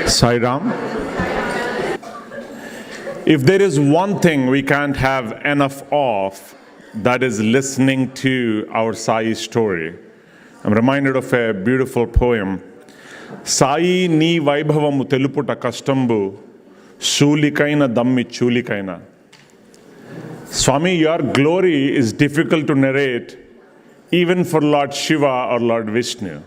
Sai Ram. If there is one thing we can't have enough of, that is listening to our Sai story. I'm reminded of a beautiful poem. Sai ni vaibhavamu teluputa kastambu, shulikaina dammi chulikaina. Swami, your glory is difficult to narrate even for Lord Shiva or Lord Vishnu.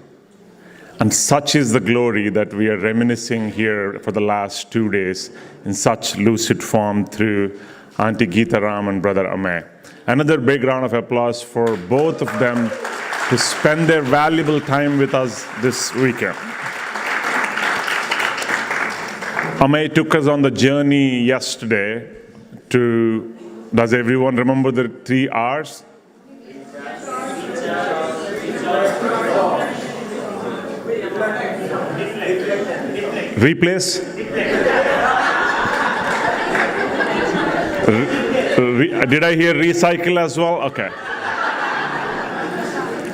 And such is the glory that we are reminiscing here for the last 2 days in such lucid form through Auntie Geeta Ram and Brother Amey. Another big round of applause for both of them to spend their valuable time with us this weekend. Amey took us on the journey yesterday to, does everyone remember the 3 R's? Replace? Did I hear recycle as well? Okay.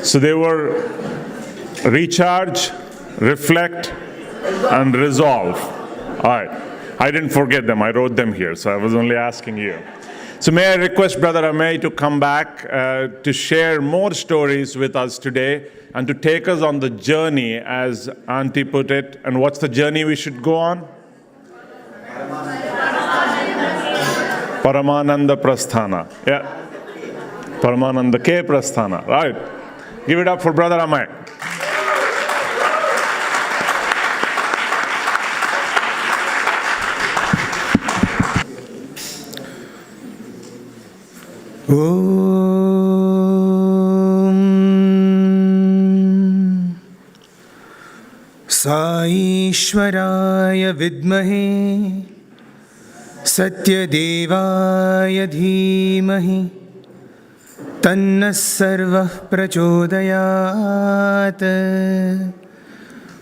So they were recharge, reflect, and resolve. All right. I didn't forget them. I wrote them here, so I was only asking you. So may I request Brother Amey to come back to share more stories with us today and to take us on the journey, as Auntie put it. And what's the journey we should go on? Paramananda Prasthana. Yeah. Paramananda Ke Prasthana. Right. Give it up for Brother Amey. साईश्वराय विद्महे सत्यदेवाय धीमहि तन्नः सर्वः प्रचोदयात्।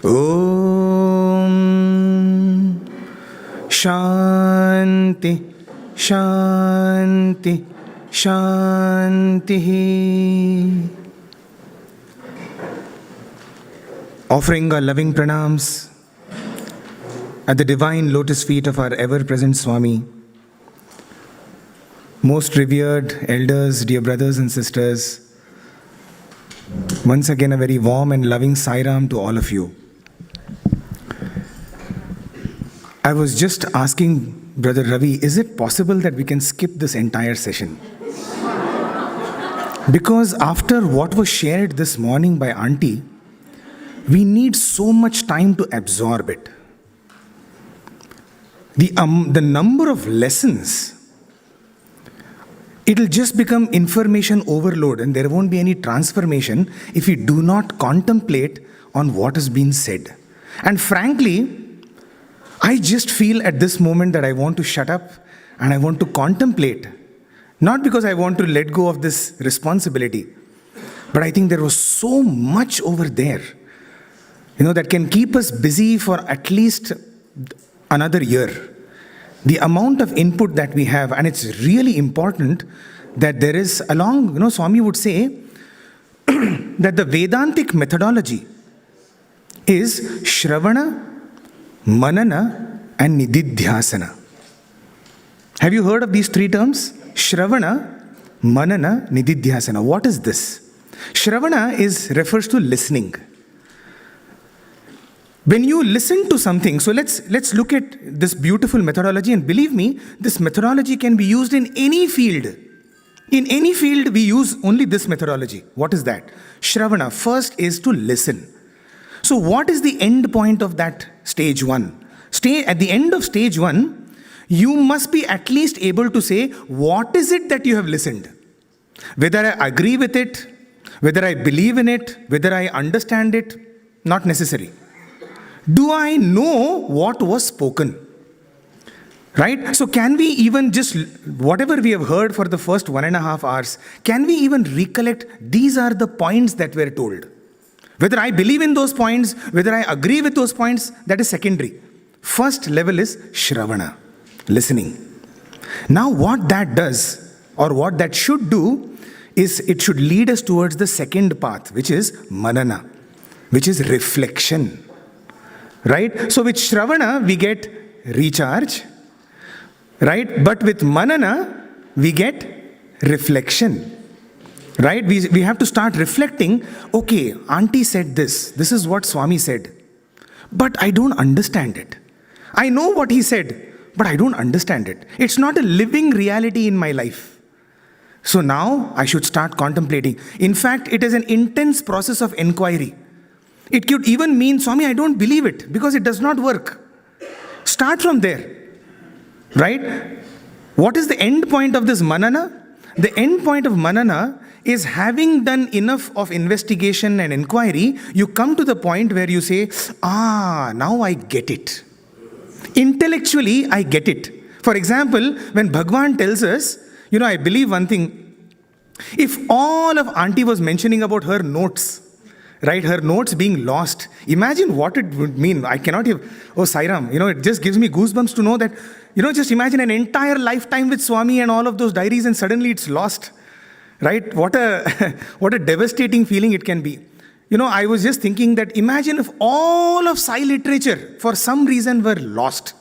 ॐ शान्ति शान्ति शान्तिः। Offering our loving pranams at the divine lotus feet of our ever-present Swami, most revered elders, dear brothers and sisters, once again a very warm and loving Sai Ram to all of you. I was just asking Brother Ravi, is it possible that we can skip this entire session? Because after what was shared this morning by Auntie, we need so much time to absorb it. The number of lessons, it'll just become information overload and there won't be any transformation if we do not contemplate on what has been said. And frankly, I just feel at this moment that I want to shut up and I want to contemplate. Not because I want to let go of this responsibility, but I think there was so much over there, that can keep us busy for at least another year. The amount of input that we have, and it's really important that there is along, Swami would say that the Vedantic methodology is Shravana, Manana, and Nididhyasana. Have you heard of these 3 terms? Shravana, Manana, Nididhyasana. What is this? Shravana refers to listening. When you listen to something, so let's look at this beautiful methodology, and believe me, this methodology can be used in any field. In any field, we use only this methodology. What is that? Shravana, first is to listen. So what is the end point of that stage 1? At the end of stage 1, you must be at least able to say, what is it that you have listened? Whether I agree with it, whether I believe in it, whether I understand it, not necessary. Do I know what was spoken? Right? So can we even just, whatever we have heard for the first 1.5 hours, can we even recollect these are the points that were told? Whether I believe in those points, whether I agree with those points, that is secondary. First level is Shravana, listening. Now what that does, or what that should do, is it should lead us towards the second path, which is Manana, which is reflection. right? So with Shravana, we get recharge, right? But with Manana, we get reflection. Right? We have to start reflecting, okay, Auntie said this is what Swami said, but I don't understand it. I know what he said, but I don't understand it. It's not a living reality in my life. So now I should start contemplating. In fact, it is an intense process of inquiry. It could even mean, Swami, I don't believe it because it does not work. Start from there, right? What is the end point of this manana? The end point of manana is having done enough of investigation and inquiry, you come to the point where you say, now I get it. Intellectually, I get it. For example, when Bhagwan tells us, I believe one thing, if all of Auntie was mentioning about her notes, right, her notes being lost, imagine what it would mean. I cannot have, Sairam, it just gives me goosebumps to know that, just imagine an entire lifetime with Swami and all of those diaries and suddenly it's lost. Right? What a devastating feeling it can be. I was just thinking that imagine if all of Sai literature for some reason were lost.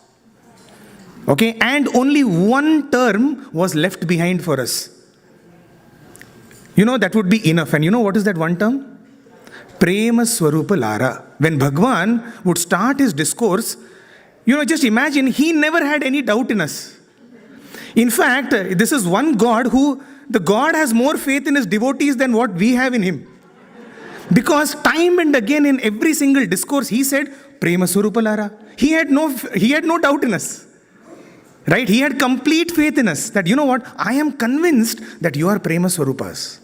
Okay? And only one term was left behind for us. That would be enough. And what is that one term? Prema Swarupa Lara. When Bhagwan would start his discourse, just imagine he never had any doubt in us. In fact, this is one God the God has more faith in his devotees than what we have in him. Because time and again in every single discourse he said, Prema Swarupa Lara. He had no doubt in us. Right? He had complete faith in us that, I am convinced that you are Prema Swarupas.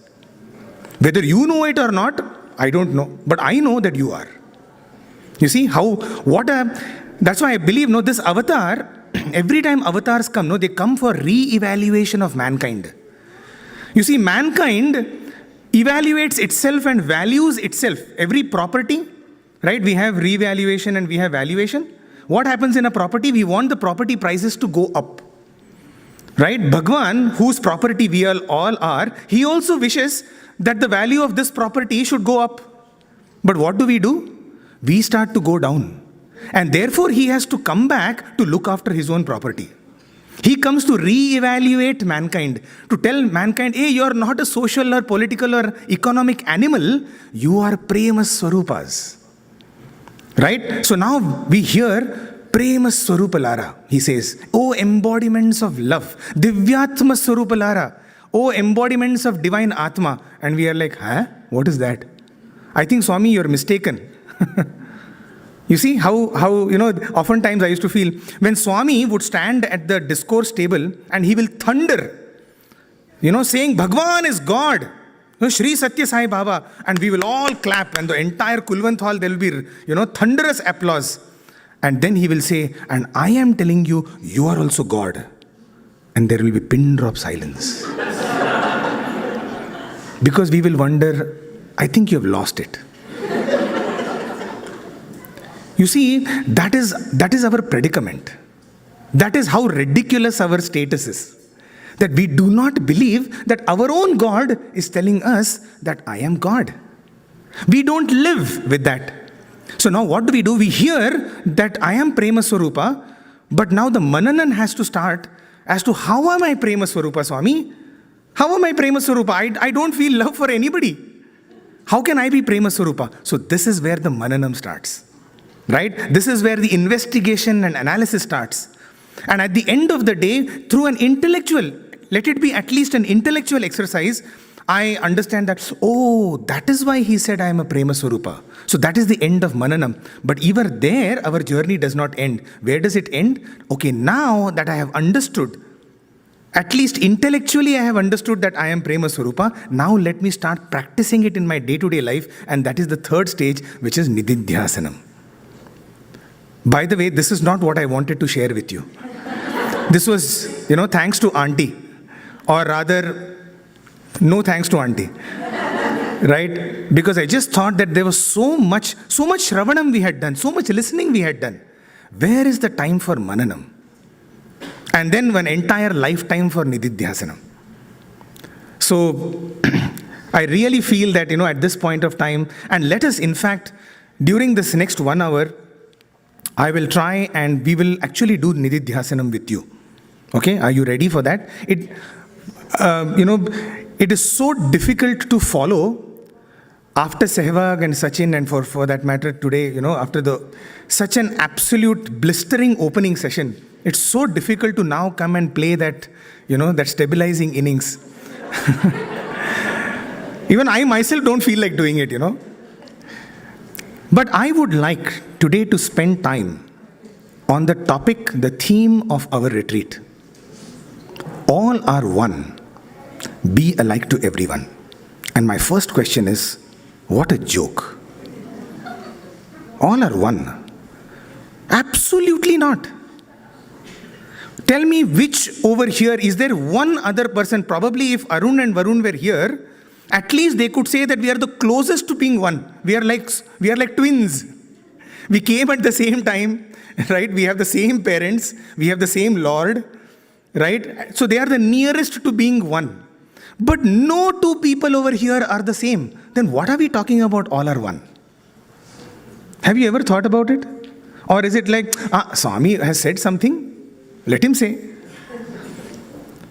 Whether you know it or not, I don't know. But I know that you are. You see that's why I believe, this avatar, every time avatars come, they come for re-evaluation of mankind. You see, mankind evaluates itself and values itself. Every property, right? We have re-evaluation and we have valuation. What happens in a property? We want the property prices to go up. Right? Bhagwan, whose property we all are, he also wishes that the value of this property should go up. But what do? We start to go down. And therefore, he has to come back to look after his own property. He comes to re-evaluate mankind, to tell mankind, hey, you are not a social or political or economic animal, you are Prema Swarupas. Right? So now we hear Prema Swarupa Lara. He says, oh embodiments of love, Divyatma Swarupa Lara, oh embodiments of divine Atma. And we are like, what is that? I think, Swami, you're mistaken. You see how oftentimes I used to feel when Swami would stand at the discourse table and he will thunder, saying Bhagwan is God, Shri Satya Sai Baba, and we will all clap and the entire Kulwant hall, there will be, thunderous applause. And then he will say, and I am telling you, you are also God. And there will be pin drop silence. Because we will wonder, I think you have lost it. You see, that is our predicament. That is how ridiculous our status is. That we do not believe that our own God is telling us that I am God. We don't live with that. So now what do? We hear that I am Prema Swarupa, but now the Mananan has to start as to how am I Prema Swarupa, Swami? How am I Prema Swarupa? I don't feel love for anybody. How can I be Prema Swarupa? So this is where the Mananam starts. Right? This is where the investigation and analysis starts. And at the end of the day, through an intellectual, let it be at least an intellectual exercise, I understand that, that is why he said I am a Prema Swarupa. So that is the end of Mananam. But even there, our journey does not end. Where does it end? Okay, now that I have understood, at least intellectually I have understood that I am Prema Swarupa, now let me start practicing it in my day-to-day life. And that is the third stage, which is Nididhyasanam. By the way, this is not what I wanted to share with you. This was, thanks to Auntie. Or rather, no thanks to Auntie. Right? Because I just thought that there was so much Shravanam we had done, so much listening we had done. Where is the time for Mananam? And then one entire lifetime for Nididhyasanam. So, I really feel that, at this point of time, and let us, in fact, during this next 1 hour, I will try and we will actually do Nididhyasanam with you. Okay, are you ready for that? It is so difficult to follow after Sehwag and Sachin, and for that matter today, after such an absolute blistering opening session. It's so difficult to now come and play that, that stabilizing innings. Even I myself don't feel like doing it, But I would like today to spend time on the topic, the theme of our retreat. All are one. Be alike to everyone. And my first question is, what a joke. All are one. Absolutely not. Tell me which over here, is there one other person, probably if Arun and Varun were here, at least they could say that we are the closest to being one. We are like twins. We came at the same time, right? We have the same parents. We have the same Lord, right? So they are the nearest to being one. But no two people over here are the same. Then what are we talking about, all are one? Have you ever thought about it? Or is it like, Swami has said something? Let him say.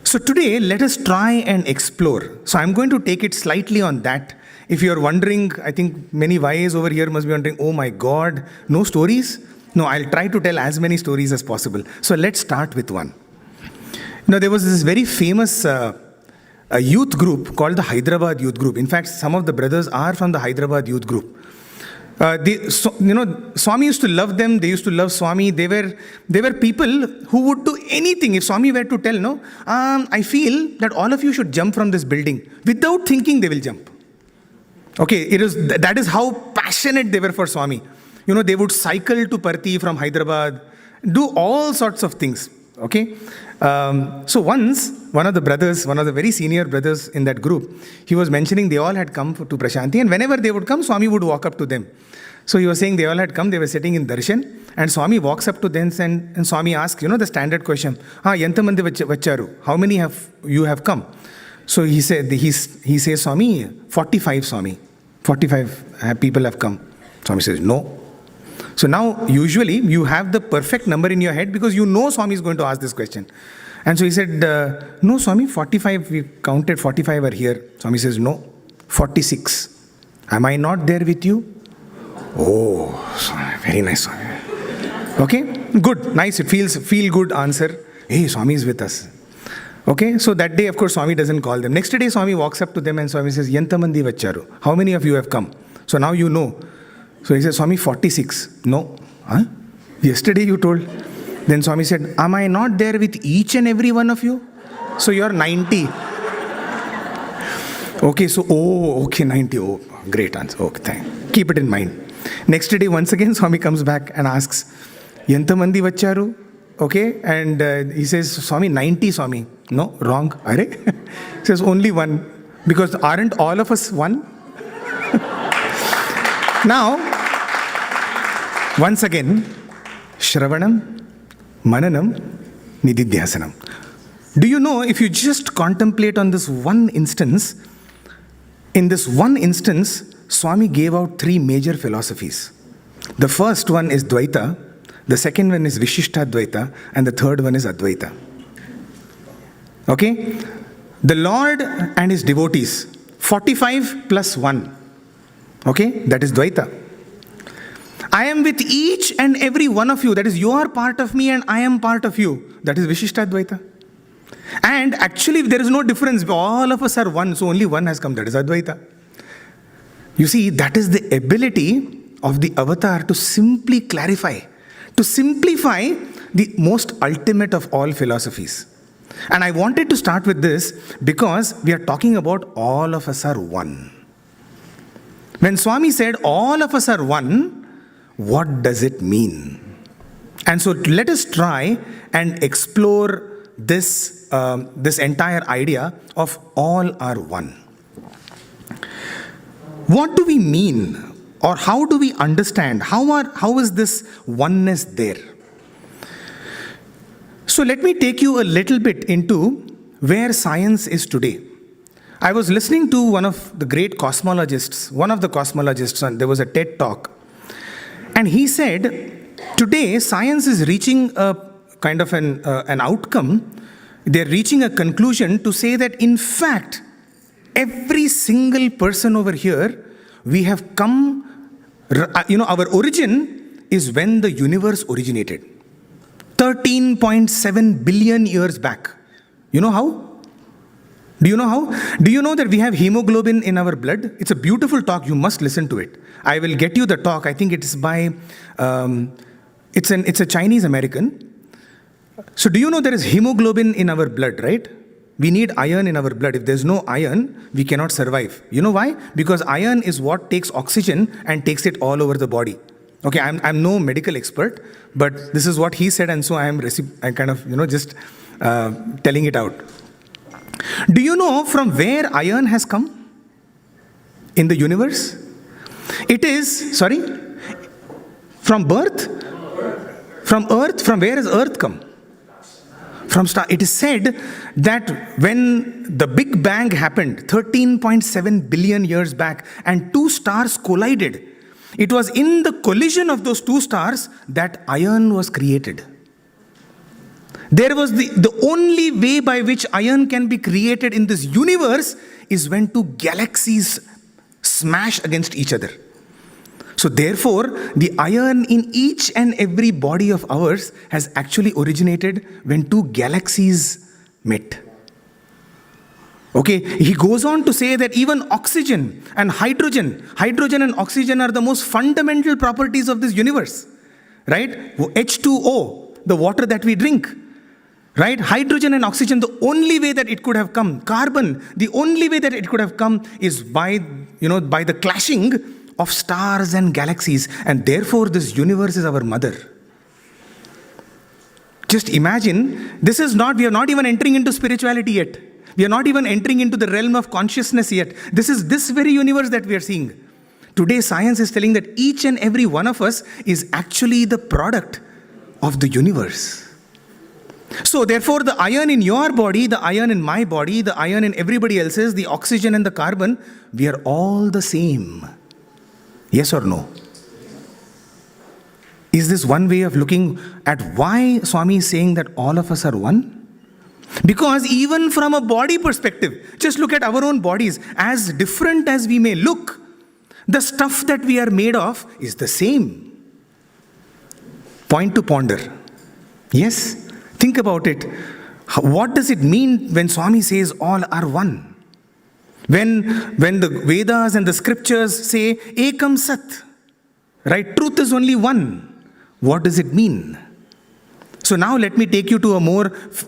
So today, let us try and explore. So I'm going to take it slightly on that. If you're wondering, I think many YAs over here must be wondering, oh my God, no stories? No, I'll try to tell as many stories as possible. So let's start with one. There was this very famous a youth group called the Hyderabad Youth Group. In fact, some of the brothers are from the Hyderabad Youth Group. Swami used to love them. They used to love Swami. They were people who would do anything. If Swami were to tell, I feel that all of you should jump from this building. Without thinking, they will jump. Okay, that is how passionate they were for Swami. They would cycle to Parthi from Hyderabad, do all sorts of things. Okay. So once, one of the very senior brothers in that group, he was mentioning they all had come to Prashanti, and whenever they would come, Swami would walk up to them. So he was saying they all had come, they were sitting in darshan, and Swami walks up to them and Swami asks, the standard question, Yantamandi vacharu, how many you have come? So he says, Swami, 45 Swami, 45 people have come. Swami says, no. So now, usually, you have the perfect number in your head because you know Swami is going to ask this question. And so he said, no, Swami, 45, we counted 45 are here. Swami says, no, 46. Am I not there with you? Oh, very nice, Swami. Okay, good, nice, it feel good answer. Hey, Swami is with us. Okay, so that day, of course, Swami doesn't call them. Next day, Swami walks up to them and Swami says, Yantamandi vacharu, how many of you have come? So now you know. So he says, Swami, 46. No. Huh? Yesterday you told. Then Swami said, am I not there with each and every one of you? So you're 90. Okay, so, okay, 90. Oh, great answer. Okay, thank. Keep it in mind. Next day, once again, Swami comes back and asks, Yantamandi vacharu? Okay, and he says, Swami, 90, Swami. No, wrong. Are? He says, only one. Because aren't all of us one? Now, once again, Shravanam, Mananam, Nididhyasanam. Do you know, if you just contemplate on this one instance, in this one instance, Swami gave out 3 major philosophies. The first one is Dvaita, the second one is Vishishtadvaita, and the third one is Advaita. Okay? The Lord and his devotees, 45 plus 1. Okay, that is Dvaita. I am with each and every one of you. That is, you are part of me and I am part of you. That is Vishishtadvaita. And actually, there is no difference. All of us are one, so only one has come. That is Advaita. You see, that is the ability of the avatar to simply clarify, to simplify the most ultimate of all philosophies. And I wanted to start with this because we are talking about all of us are one. When Swami said, all of us are one, what does it mean? And so let us try and explore this entire idea of all are one. What do we mean? Or how do we understand? How is this oneness there? So let me take you a little bit into where science is today. I was listening to one of the great cosmologists, and there was a TED talk. And he said, Today, science is reaching a kind of an outcome. They're reaching a conclusion to say that, in fact, every single person over here, we have come, our origin is when the universe originated. 13.7 billion years back. You know how? Do you know how? Do you know that we have hemoglobin in our blood? It's a beautiful talk. You must listen to it. I will get you the talk. I think it's by, it's a Chinese American. So do you know there is hemoglobin in our blood, right? We need iron in our blood. If there's no iron, we cannot survive. You know why? Because iron is what takes oxygen and takes it all over the body. Okay, I'm no medical expert, but this is what he said, and so I'm kind of, just telling it out. Do you know from where iron has come in the universe? It is, sorry? From birth? From earth? From where has earth come? From star. It is said that when the Big Bang happened 13.7 billion years back and two stars collided, it was in the collision of those two stars that iron was created. There was the only way by which iron can be created in this universe is when two galaxies smash against each other. So therefore, the iron in each and every body of ours has actually originated when two galaxies met. Okay, he goes on to say that even oxygen and hydrogen and oxygen are the most fundamental properties of this universe, right? H2O, the water that we drink, right? Hydrogen and oxygen, the only way that it could have come, carbon, the only way that it could have come is by the clashing of stars and galaxies, and therefore this universe is our mother. Just imagine, we are not even entering into spirituality yet. We are not even entering into the realm of consciousness yet. This is this very universe that we are seeing. Today, science is telling that each and every one of us is actually the product of the universe. So therefore, the iron in your body, the iron in my body, the iron in everybody else's, the oxygen and the carbon, we are all the same. Yes or no? Is this one way of looking at why Swami is saying that all of us are one? Because even from a body perspective, just look at our own bodies. As different as we may look, the stuff that we are made of is the same. Point to ponder. Yes? Think about it. What does it mean when Swami says all are one? When the Vedas and the scriptures say Ekam Sat, right? Truth is only one. What does it mean? So now let me take you to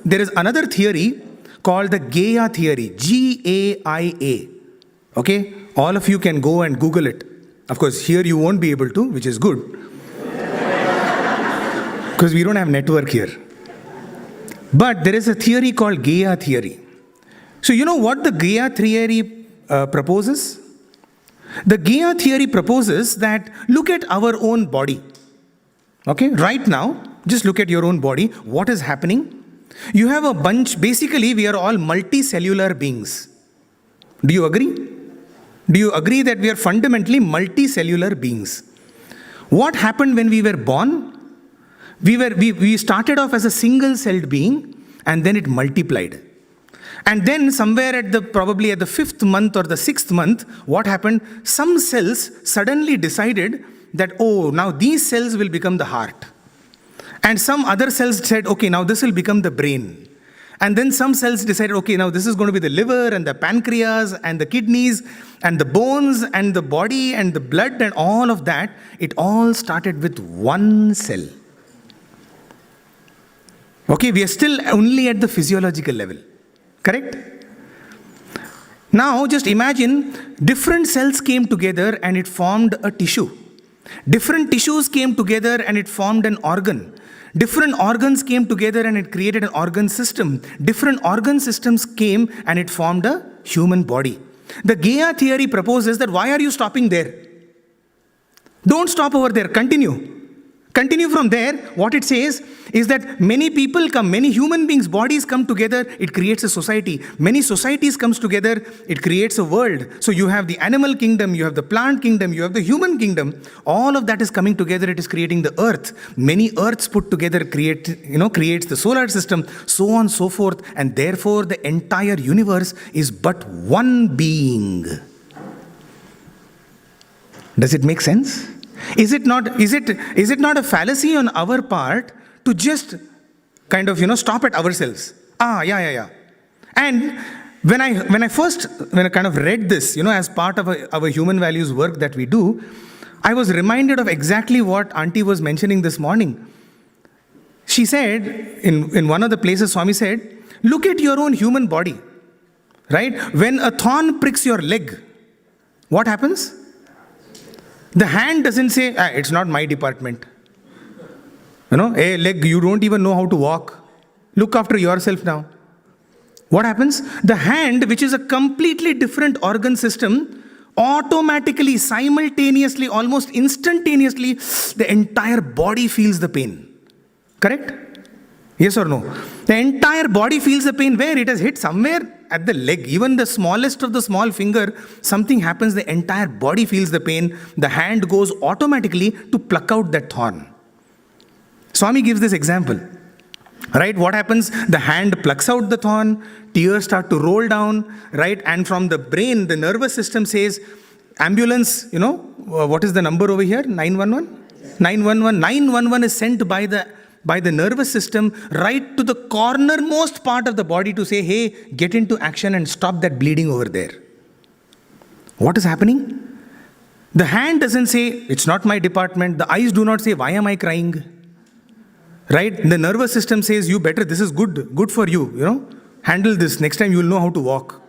there is another theory called the Gaia theory, Gaia. Okay? All of you can go and Google it. Of course, here you won't be able to, which is good. Because we don't have network here. But there is a theory called Gaia theory. So you know what the Gaia theory proposes? The Gaia theory proposes that look at our own body. Okay, right now, just look at your own body. What is happening? You have a bunch, basically we are all multicellular beings. Do you agree? Do you agree that we are fundamentally multicellular beings? What happened when we were born? We started off as a single-celled being and then it multiplied. And then somewhere probably at the 5th month or the 6th month, what happened? Some cells suddenly decided that, oh, now these cells will become the heart. And some other cells said, okay, now this will become the brain. And then some cells decided, okay, now this is going to be the liver and the pancreas and the kidneys and the bones and the body and the blood and all of that. It all started with one cell. Okay, we are still only at the physiological level. Correct? Now just imagine different cells came together and it formed a tissue. Different tissues came together and it formed an organ. Different organs came together and it created an organ system. Different organ systems came and it formed a human body. The Gaia theory proposes that why are you stopping there? Don't stop over there. Continue. Continue from there, what it says is that many people come, many human beings, bodies come together, it creates a society. Many societies comes together, it creates a world. So you have the animal kingdom, you have the plant kingdom, you have the human kingdom. All of that is coming together, it is creating the earth. Many earths put together creates the solar system, so on, so forth. And therefore the entire universe is but one being. Does it make sense? Is it not a fallacy on our part to just kind of stop at ourselves? Yeah. And when I kind of read this, as part of our human values work that we do, I was reminded of exactly what Auntie was mentioning this morning. She said, in one of the places, Swami said, look at your own human body, right? When a thorn pricks your leg, what happens? The hand doesn't say, it's not my department. Hey, leg, you don't even know how to walk. Look after yourself now. What happens? The hand, which is a completely different organ system, automatically, simultaneously, almost instantaneously, the entire body feels the pain. Correct? Yes or no? The entire body feels the pain where it has hit somewhere at the leg. Even the smallest of the small finger, something happens, the entire body feels the pain. The hand goes automatically to pluck out that thorn. Swami gives this example. Right? What happens? The hand plucks out the thorn, tears start to roll down, right? And from the brain, the nervous system says, ambulance, what is the number over here? 911? 911. 911 is sent by the nervous system right to the cornermost part of the body to say, hey, get into action and stop that bleeding over there. What is happening? The hand doesn't say, it's not my department. The eyes do not say, why am I crying? Right? The nervous system says, you better, this is good for you, handle this. Next time you'll know how to walk.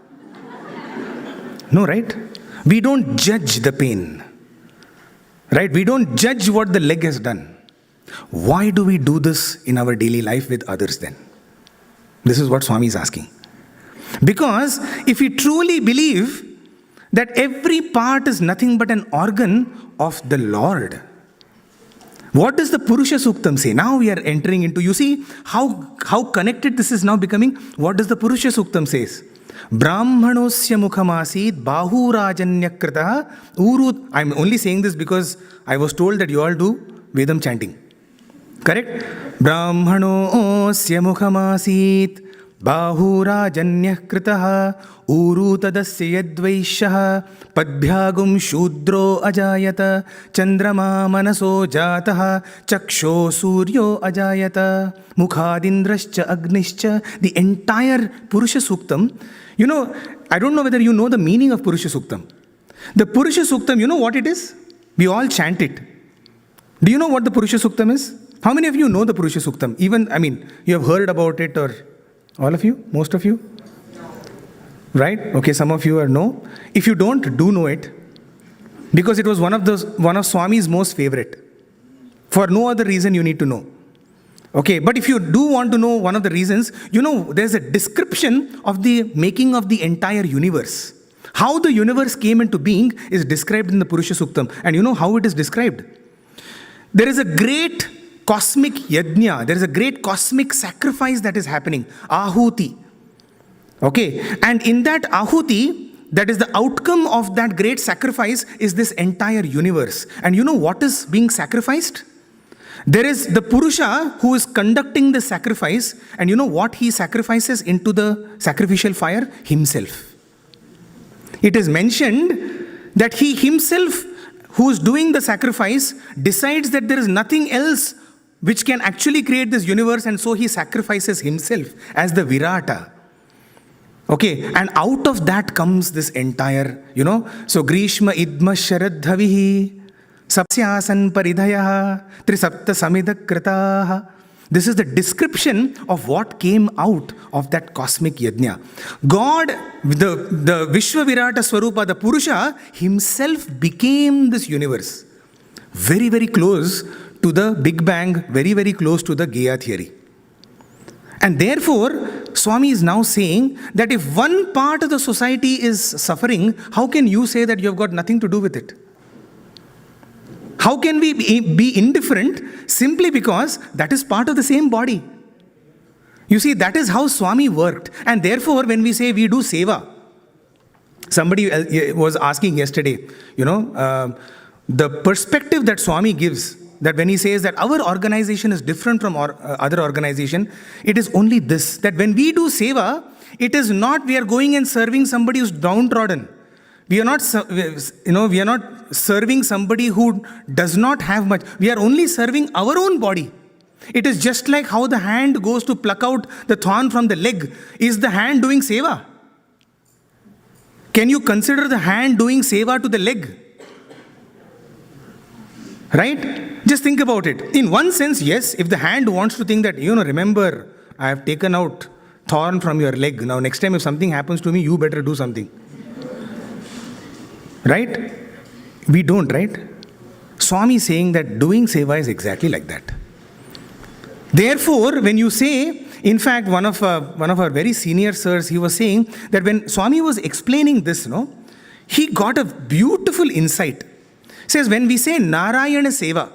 No, right? We don't judge the pain. Right? We don't judge what the leg has done. Why do we do this in our daily life with others then? This is what Swami is asking. Because if we truly believe that every part is nothing but an organ of the Lord, what does the Purusha Suktam say? Now we are entering into, you see how connected this is now becoming. What does the Purusha Suktam says? Brahmanosya mukhamasid bahurajanyakritah urut. I'm only saying this because I was told that you all do Vedam chanting. Correct? Brahmanosya mukhamasid bahurajanyah kritah urutadasya yadvaishah padbhyagum shudro ajayata chandrama manaso jatah chaksho suryo ajayata mukhadindrascha agnischa. The entire Purusha Suktam, I don't know whether you know the meaning of Purusha Suktam. The Purusha Suktam, you know what it is? We all chant it. Do you know what the Purusha Suktam is? How many of you know the Purusha Suktam? You have heard about it, or all of you? Most of you? Right? Okay, some of you are no. If you don't, do know it. Because it was one of Swami's most favorite. For no other reason you need to know. Okay, but if you do want to know one of the reasons, there's a description of the making of the entire universe. How the universe came into being is described in the Purusha Suktam. And you know how it is described? There is a great cosmic yajna, there is a great cosmic sacrifice that is happening, ahuti. Okay, and in that ahuti, that is the outcome of that great sacrifice, is this entire universe. And you know what is being sacrificed? There is the Purusha who is conducting the sacrifice, and you know what he sacrifices into the sacrificial fire? Himself. It is mentioned that he himself, who is doing the sacrifice, decides that there is nothing else which can actually create this universe, and so he sacrifices himself as the Virata. Okay, and out of that comes this entire, so Grishma idma sharadhavihi sapsyasan paridhayah trisapta samidakritah. This is the description of what came out of that cosmic yajna. God, the Vishwa Virata Swarupa, the Purusha, himself became this universe. Very, very close to the Big Bang, very, very close to the Gaia theory. And therefore, Swami is now saying that if one part of the society is suffering, how can you say that you have got nothing to do with it? How can we be indifferent? Simply because that is part of the same body. You see, that is how Swami worked. And therefore, when we say we do seva, somebody was asking yesterday, the perspective that Swami gives, that when he says that our organization is different from other organization, it is only this, that when we do seva, it is not we are going and serving somebody who's downtrodden. We are not serving somebody who does not have much. We are only serving our own body. It is just like how the hand goes to pluck out the thorn from the leg. Is the hand doing seva? Can you consider the hand doing seva to the leg? Right? Just think about it. In one sense, yes, if the hand wants to think that, remember, I have taken out thorn from your leg. Now, next time if something happens to me, you better do something. Right? We don't, right? Swami is saying that doing seva is exactly like that. Therefore, when you say, in fact, one of our very senior sirs, he was saying that when Swami was explaining this, he got a beautiful insight. He says, when we say Narayana Seva,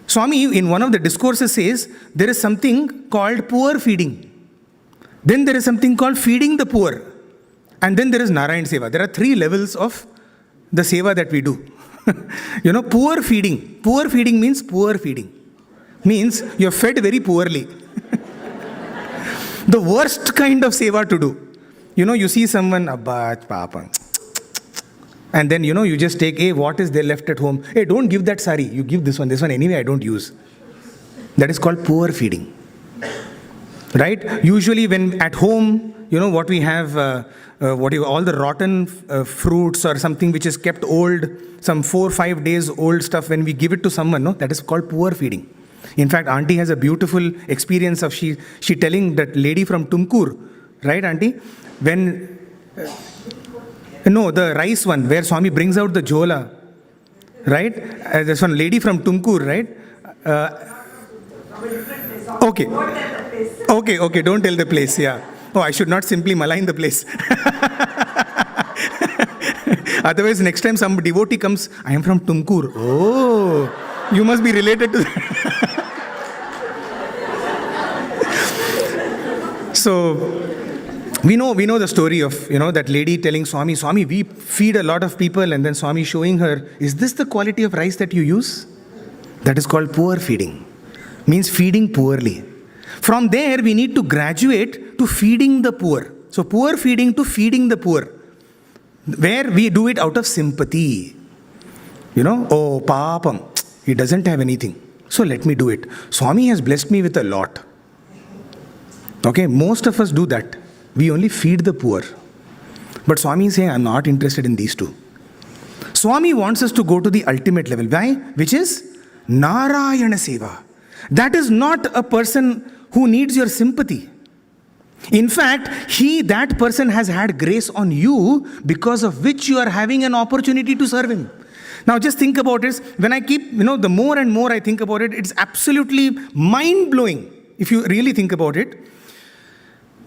Swami in one of the discourses says, there is something called poor feeding. Then there is something called feeding the poor. And then there is Narayana Seva. There are 3 levels of the seva that we do. Poor feeding. Poor feeding means poor feeding. Means you're fed very poorly. The worst kind of seva to do. You see someone, Abba, Papa. And then, you just take, hey, what is there left at home? Hey, don't give that sari. You give this one anyway I don't use. That is called poor feeding. Right? Usually when at home, what we have, all the rotten fruits or something which is kept old, some 4 or 5 days old stuff, when we give it to someone, that is called poor feeding. In fact, Auntie has a beautiful experience of she telling that lady from Tumkur, right, Auntie? When, the rice one, where Swami brings out the jola, right? There's one lady from Tumkur, right? Okay, don't tell the place, yeah. Oh, I should not simply malign the place. Otherwise, next time some devotee comes, I am from Tumkur. Oh, you must be related to that. So, we know the story of, that lady telling Swami, we feed a lot of people, and then Swami showing her, is this the quality of rice that you use? That is called poor feeding. Means feeding poorly. From there, we need to graduate to feeding the poor. So, poor feeding to feeding the poor. Where we do it out of sympathy. Oh, papam, he doesn't have anything. So, let me do it. Swami has blessed me with a lot. Okay, most of us do that. We only feed the poor. But Swami is saying, I'm not interested in these two. Swami wants us to go to the ultimate level. Why? Which is Narayana Seva. That is not a person who needs your sympathy. In fact, that person has had grace on you, because of which you are having an opportunity to serve him. Now just think about it. When I keep, the more and more I think about it, it's absolutely mind-blowing if you really think about it.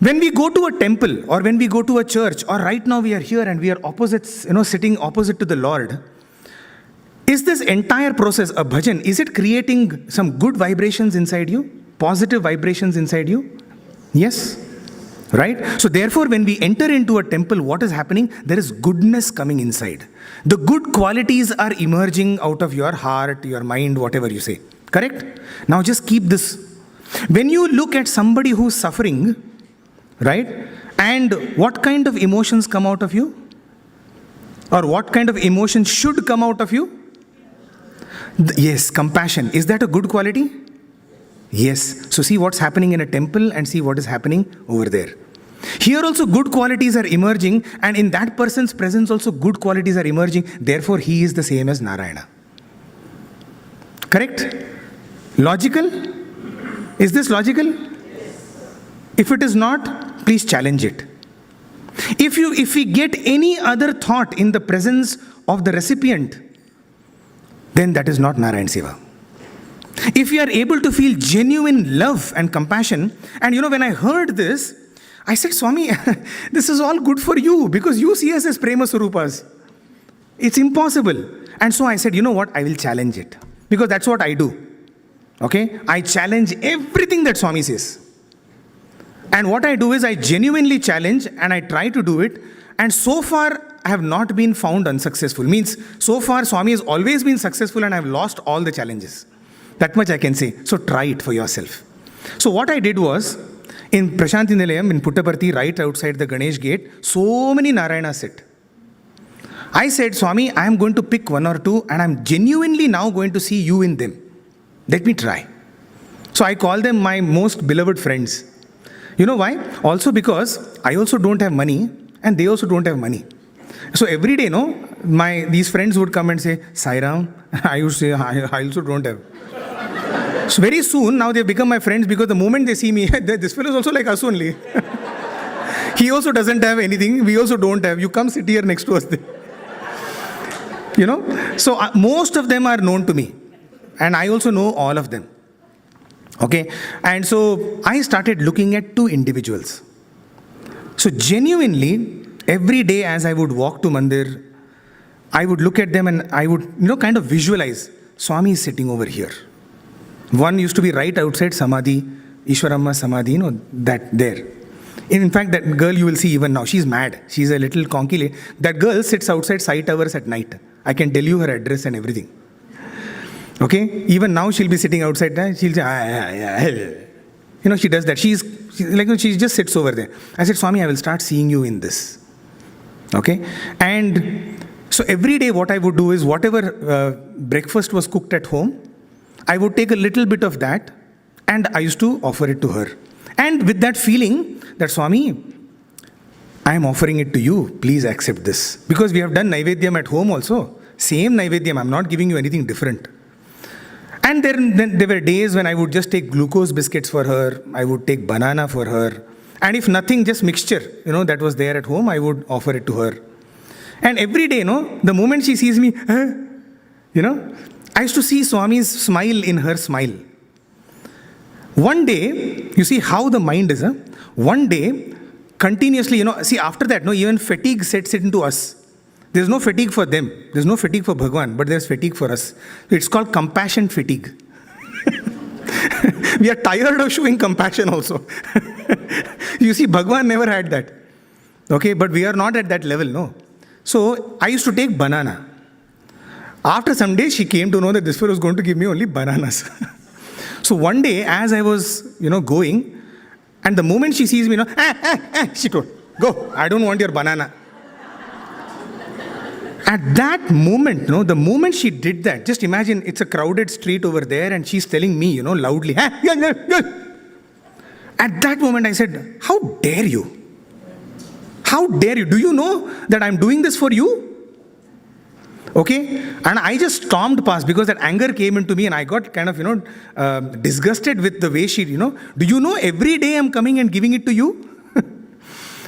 When we go to a temple or when we go to a church, or right now we are here and we are opposites, sitting opposite to the Lord, is this entire process, a bhajan, is it creating some good vibrations inside you? Positive vibrations inside you? Yes. Right? So therefore, when we enter into a temple, what is happening? There is goodness coming inside. The good qualities are emerging out of your heart, your mind, whatever you say. Correct? Now just keep this. When you look at somebody who's suffering, right? And what kind of emotions come out of you? Or what kind of emotions should come out of you? Yes, compassion. Is that a good quality? Yes. So see what's happening in a temple and see what is happening over there. Here also good qualities are emerging, and in that person's presence also good qualities are emerging. Therefore, he is the same as Narayana. Correct? Logical? Is this logical? Yes. If it is not, please challenge it. If we get any other thought in the presence of the recipient, then that is not Narayana Seva. If we are able to feel genuine love and compassion, and when I heard this, I said, Swami, this is all good for you because you see us as Prema Sarupas. It's impossible. And so I said, you know what, I will challenge it. Because that's what I do. Okay? I challenge everything that Swami says. And what I do is I genuinely challenge and I try to do it. And so far, I have not been found unsuccessful. Means, so far, Swami has always been successful and I have lost all the challenges. That much I can say. So try it for yourself. So what I did was, in Prashanti Nilayam, in Puttaparthi, right outside the Ganesh gate, so many Narayanas sit. I said, Swami, I am going to pick one or two and I am genuinely now going to see you in them. Let me try. So I call them my most beloved friends. You know why? Also because I also don't have money and they also don't have money. So every day, these friends would come and say, Sai Ram. I would say, I also don't have. So very soon, now they've become my friends because the moment they see me, this fellow is also like us only. He also doesn't have anything. We also don't have. You come sit here next to us. So most of them are known to me. And I also know all of them. Okay. And so I started looking at two individuals. So genuinely, every day as I would walk to Mandir, I would look at them and I would, kind of visualize, Swami is sitting over here. One used to be right outside Samadhi, Ishwaramma Samadhi, that there. In fact, that girl you will see even now, she's mad. She's a little conky lady. That girl sits outside Sai Towers at night. I can tell you her address and everything. Okay? Even now she'll be sitting outside there. She'll say, she does that. She just sits over there. I said, Swami, I will start seeing you in this. Okay? And so every day what I would do is whatever breakfast was cooked at home, I would take a little bit of that and I used to offer it to her. And with that feeling that, Swami, I am offering it to you. Please accept this. Because we have done Naivedyam at home also. Same Naivedyam. I'm not giving you anything different. And then there were days when I would just take glucose biscuits for her. I would take banana for her. And if nothing, just mixture, that was there at home, I would offer it to her. And every day, the moment she sees me, I used to see Swami's smile in her smile. One day, you see how the mind is, one day, continuously, see after that, even fatigue sets into us. There's no fatigue for them. There's no fatigue for Bhagwan, but there's fatigue for us. It's called compassion fatigue. We are tired of showing compassion also. You see, Bhagwan never had that. Okay, but we are not at that level, no. So, I used to take banana. After some days, she came to know that this fellow was going to give me only bananas. So one day, as I was, going, and the moment she sees me, she told, go, I don't want your banana. At that moment, the moment she did that, just imagine it's a crowded street over there and she's telling me, loudly, at that moment I said, how dare you? How dare you? Do you know that I'm doing this for you? Okay? And I just stormed past because that anger came into me and I got kind of, disgusted with the way she, do you know every day I'm coming and giving it to you?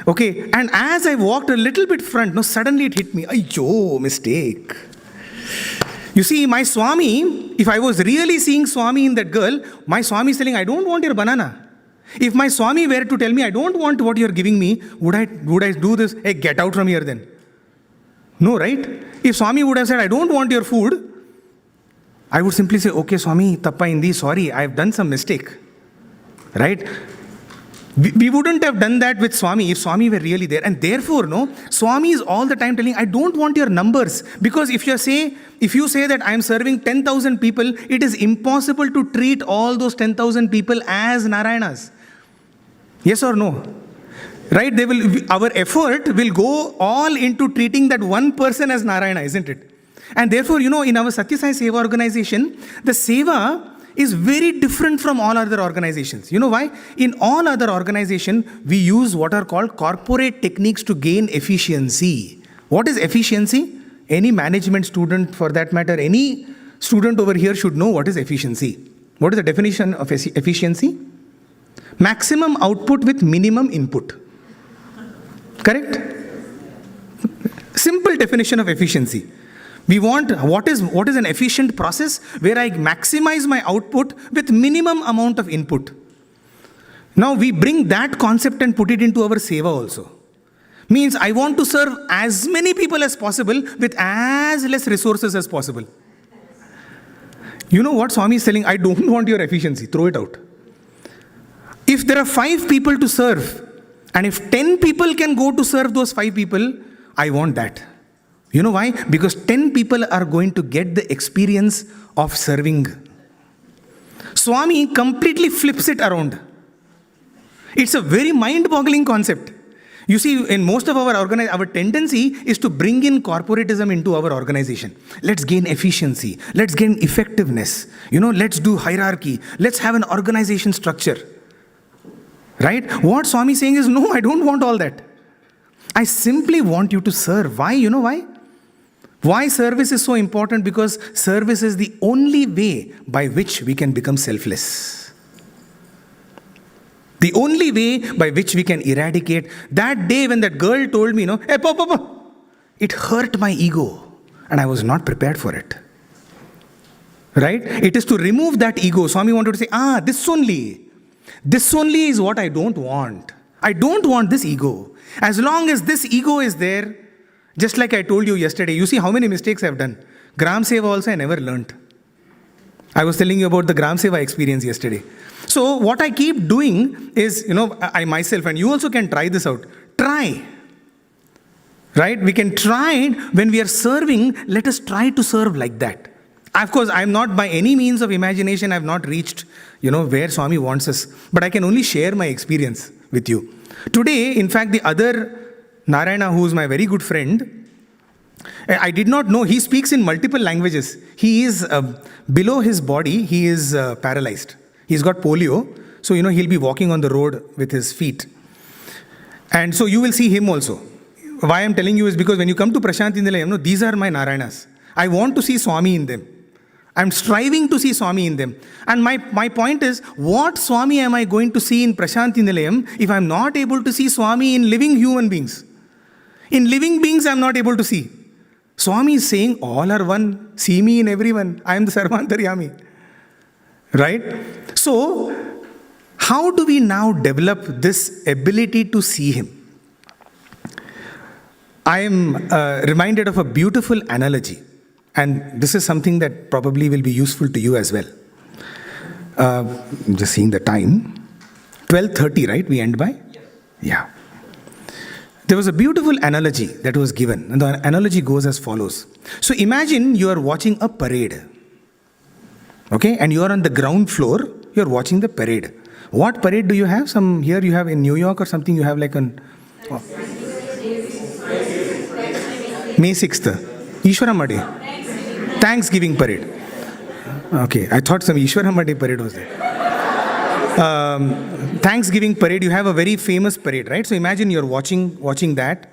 Okay? And as I walked a little bit front, suddenly it hit me. Ayyo, mistake. You see, my Swami, if I was really seeing Swami in that girl, my Swami is telling, I don't want your banana. If my Swami were to tell me, I don't want what you're giving me, would I do this? Hey, get out from here then. No, right? If Swami would have said, I don't want your food, I would simply say, okay, Swami, tappa indi, sorry, I have done some mistake. Right? We wouldn't have done that with Swami if Swami were really there. And therefore, Swami is all the time telling, I don't want your numbers. Because if you say that I am serving 10,000 people, it is impossible to treat all those 10,000 people as Narayanas. Yes or no? Right? Our effort will go all into treating that one person as Narayana, isn't it? And therefore, in our Satya Sai Seva organization, the Seva is very different from all other organizations. You know why? In all other organizations, we use what are called corporate techniques to gain efficiency. What is efficiency? Any management student, for that matter, any student over here should know what is efficiency. What is the definition of efficiency? Maximum output with minimum input. Correct? Simple definition of efficiency. We want, what is an efficient process? Where I maximize my output with minimum amount of input. Now we bring that concept and put it into our seva also. Means I want to serve as many people as possible with as less resources as possible. You know what Swami is telling? I don't want your efficiency. Throw it out. If there are 5 people to serve, and if 10 people can go to serve those 5 people, I want that. You know why? Because 10 people are going to get the experience of serving. Swami completely flips it around. It's a very mind-boggling concept. You see, in most of our tendency is to bring in corporatism into our organization. Let's gain efficiency. Let's gain effectiveness. Let's do hierarchy. Let's have an organization structure. Right? What Swami is saying is, no, I don't want all that. I simply want you to serve. Why? You know why? Why service is so important? Because service is the only way by which we can become selfless. The only way by which we can eradicate. That day when that girl told me, hey, Papa, it hurt my ego. And I was not prepared for it. Right? It is to remove that ego. Swami wanted to say, this only is what I don't want. I don't want this ego. As long as this ego is there, just like I told you yesterday, you see how many mistakes I've done. Gram Seva also I never learnt. I was telling you about the Gram Seva experience yesterday. So what I keep doing is, I myself, and you also can try this out. Try. Right? We can try it when we are serving. Let us try to serve like that. Of course, I'm not by any means of imagination. I've not reached, where Swami wants us. But I can only share my experience with you. Today, in fact, the other Narayana, who is my very good friend, I did not know, he speaks in multiple languages. He is, below his body, he is paralyzed. He's got polio. So, he'll be walking on the road with his feet. And so you will see him also. Why I'm telling you is because when you come to Prashanti Nilayam, these are my Narayanas. I want to see Swami in them. I'm striving to see Swami in them. And my point is, what Swami am I going to see in Prashanti Nilayam if I'm not able to see Swami in living human beings? In living beings, I'm not able to see. Swami is saying, all are one. See me in everyone. I am the Sarvantaryami. Right? So, how do we now develop this ability to see Him? I am reminded of a beautiful analogy. And this is something that probably will be useful to you as well. Just seeing the time. 12:30, right? We end by? Yeah. There was a beautiful analogy that was given. And the analogy goes as follows. So imagine you are watching a parade. Okay? And you are on the ground floor. You are watching the parade. What parade do you have? Some here you have in New York or something. You have like an... Oh. May 6th. Ishwaramma Day. Thanksgiving parade. Okay, I thought some Ishwaramma Day parade was there. Thanksgiving parade, you have a very famous parade, right? So imagine you're watching that.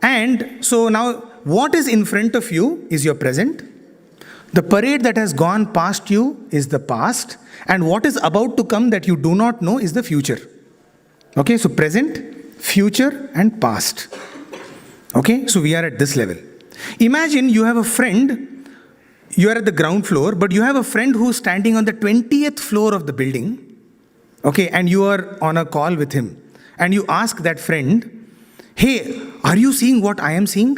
And so now what is in front of you is your present. The parade that has gone past you is the past. And what is about to come that you do not know is the future. Okay, so present, future and past. Okay, so we are at this level. Imagine you have a friend. You are at the ground floor, but you have a friend who's standing on the 20th floor of the building, okay, and you are on a call with him. And you ask that friend, hey, are you seeing what I am seeing?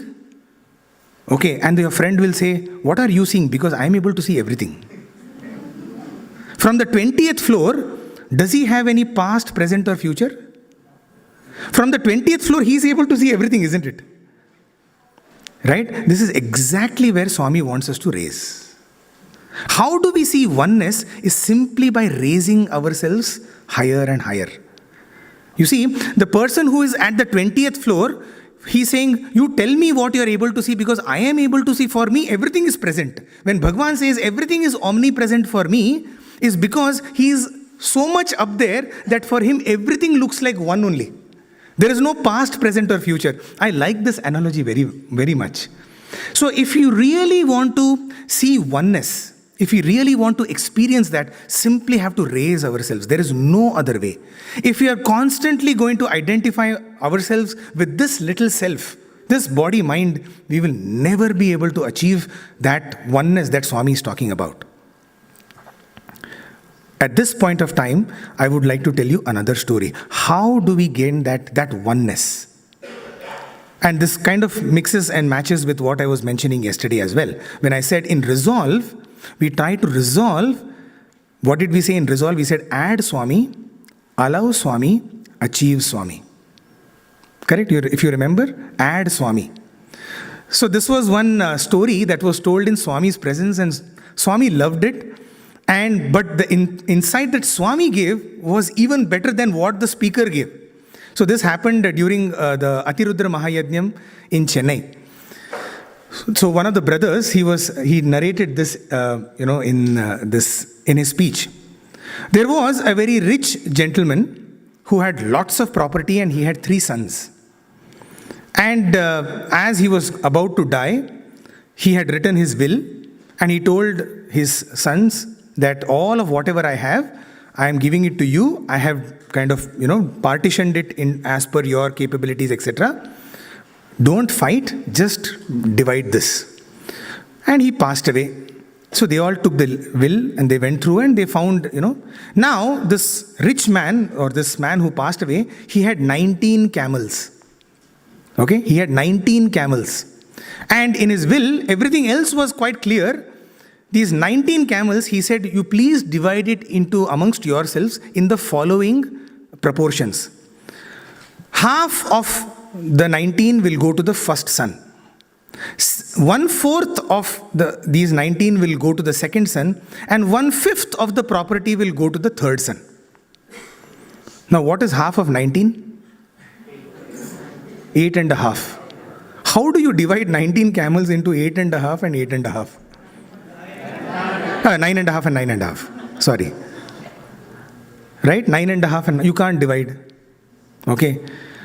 Okay, and your friend will say, what are you seeing? Because I am able to see everything. From the 20th floor, does he have any past, present, or future? From the 20th floor, he is able to see everything, isn't it? Right? This is exactly where Swami wants us to raise. How do we see oneness is simply by raising ourselves higher and higher. You see, the person who is at the 20th floor, he's saying, you tell me what you're able to see because I am able to see. For me, everything is present. When Bhagavan says everything is omnipresent for me, is because he is so much up there that for him, everything looks like one only. There is no past, present, or future. I like this analogy very, very much. So if you really want to see oneness, if we really want to experience that, simply have to raise ourselves. There is no other way. If we are constantly going to identify ourselves with this little self, this body, mind, we will never be able to achieve that oneness that Swami is talking about. At this point of time, I would like to tell you another story. How do we gain that oneness? And this kind of mixes and matches with what I was mentioning yesterday as well. When I said in resolve, we try to resolve. What did we say in resolve? We said add Swami, allow Swami, achieve Swami. Correct? If you remember, add Swami. So this was one story that was told in Swami's presence, and Swami loved it. But the insight that Swami gave was even better than what the speaker gave. So this happened during the Atirudra Mahayajnam in Chennai. So one of the brothers, he narrated this, in his speech. There was a very rich gentleman who had lots of property, and he had 3 sons. And as he was about to die, he had written his will, and he told his sons that all of whatever I have, I am giving it to you. I have kind of, partitioned it in as per your capabilities, etc. Don't fight, just divide this. And he passed away. So they all took the will and they went through and they found, Now this rich man, or this man who passed away, he had 19 camels. Okay, he had 19 camels. And in his will, everything else was quite clear. These 19 camels, he said, you please divide it into amongst yourselves in the following proportions. Half of the 19 will go to the first son. 1/4 of these 19 will go to the second son, and 1/5 of the property will go to the third son. Now, what is half of 19? 8.5. How do you divide 19 camels into 8.5 and 8.5? 9.5 and 9.5. Sorry. Right? 9.5 and you can't divide. Okay.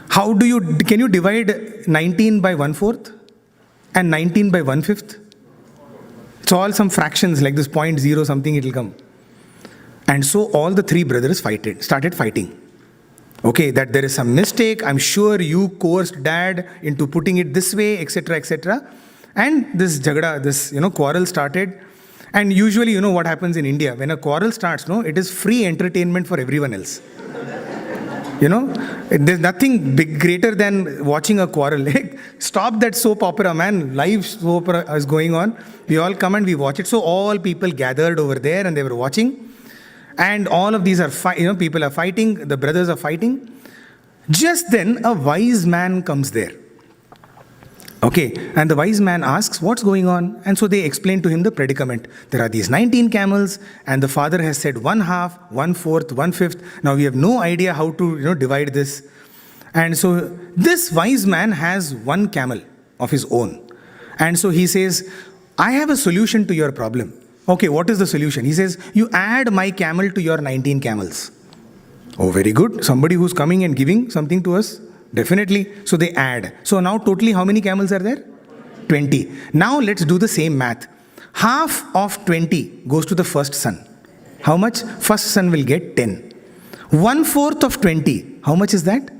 Can you divide 19 by 1/4 and 19 by 1/5? It's all some fractions like this 0.0 something, it will come. And so all the 3 brothers started fighting. Okay, that there is some mistake. I'm sure you coerced dad into putting it this way, etc., etc. And this jagada, this quarrel started. And usually, what happens in India when a quarrel starts? It is free entertainment for everyone else. There's nothing greater than watching a quarrel. Stop that soap opera, man. Live soap opera is going on. We all come and we watch it. So all people gathered over there and they were watching. And all of these are, people are fighting. The brothers are fighting. Just then, a wise man comes there. Okay, and the wise man asks, what's going on? And so they explain to him the predicament. There are these 19 camels, and the father has said 1/2, 1/4, 1/5. Now we have no idea how to, divide this. And so this wise man has 1 camel of his own. And so he says, I have a solution to your problem. Okay, what is the solution? He says, you add my camel to your 19 camels. Oh, very good. Somebody who's coming and giving something to us. Definitely. So they add. So now totally how many camels are there? 20. Now let's do the same math. Half of 20 goes to the first son. How much? First son will get 10. 1/4 of 20. How much is that?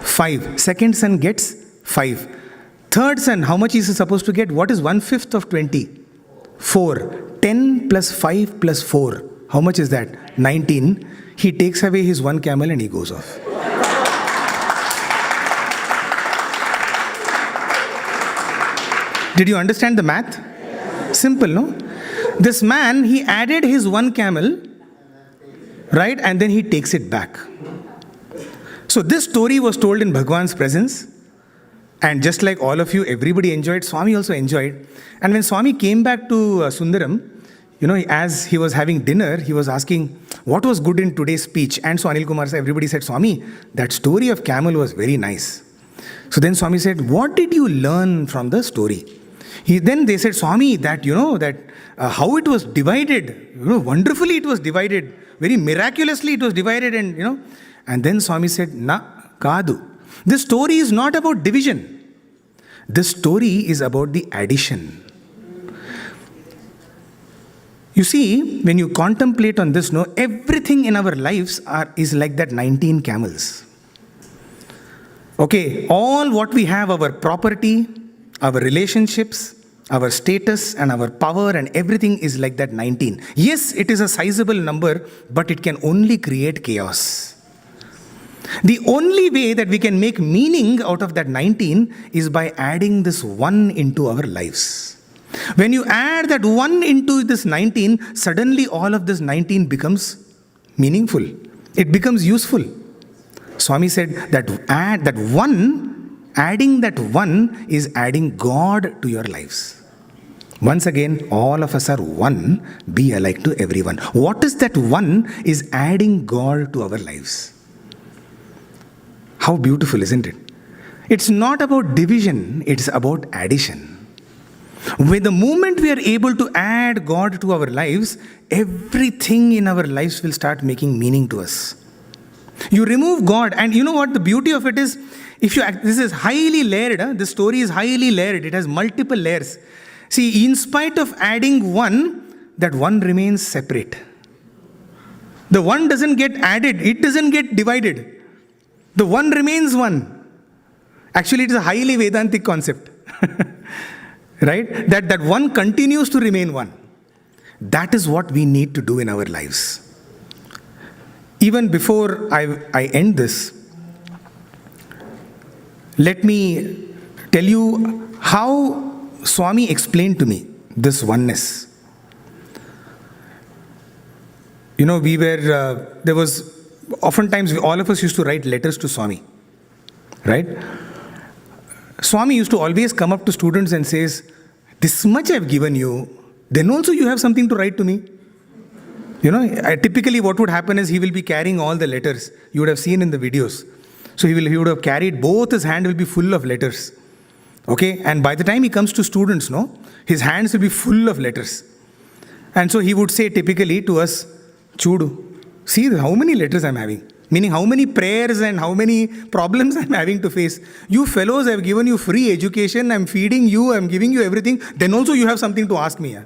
5. Second son gets 5. Third son, how much is he supposed to get? What is 1/5 of 20? 4. 10 plus 5 plus 4. How much is that? 19. He takes away his 1 camel and he goes off. Did you understand the math? Simple, no? This man, he added his 1 camel, right? And then he takes it back. So this story was told in Bhagwan's presence. And just like all of you, everybody enjoyed. Swami also enjoyed. And when Swami came back to Sundaram, as he was having dinner, he was asking, what was good in today's speech? And so Anil Kumar said, everybody said, Swami, that story of camel was very nice. So then Swami said, what did you learn from the story? Then they said, Swami, that, how it was divided, wonderfully it was divided, very miraculously it was divided, and then Swami said, na, kadu. This story is not about division. This story is about the addition. You see, when you contemplate on this, everything in our lives is like that 19 camels. Okay, all what we have, our property, our relationships, our status and our power and everything is like that 19. Yes, it is a sizable number, but it can only create chaos. The only way that we can make meaning out of that 19 is by adding this 1 into our lives. When you add that 1 into this 19, suddenly all of this 19 becomes meaningful. It becomes useful. Swami said that adding that 1 is adding God to your lives. Once again, all of us are one, be alike to everyone. What is that 1 is adding God to our lives. How beautiful, isn't it? It's not about division, it's about addition. With the moment we are able to add God to our lives, everything in our lives will start making meaning to us. You remove God, and you know what the beauty of it is? This is highly layered. This story is highly layered. It has multiple layers. See, in spite of adding 1, that 1 remains separate. The 1 doesn't get added. It doesn't get divided. The 1 remains 1. Actually, it is a highly Vedantic concept. Right? That 1 continues to remain 1. That is what we need to do in our lives. Even before I end this, let me tell you how Swami explained to me this oneness. You know, oftentimes all of us used to write letters to Swami, right? Swami used to always come up to students and says, this much I've given you, then also you have something to write to me. You know, typically what would happen is he will be carrying all the letters. You would have seen in the videos. So he would have carried, both his hand will be full of letters. Okay, and by the time he comes to students, his hands will be full of letters. And so he would say typically to us, Chudu, see how many letters I'm having. Meaning how many prayers and how many problems I'm having to face. You fellows, I've given you free education, I'm feeding you, I'm giving you everything. Then also you have something to ask me.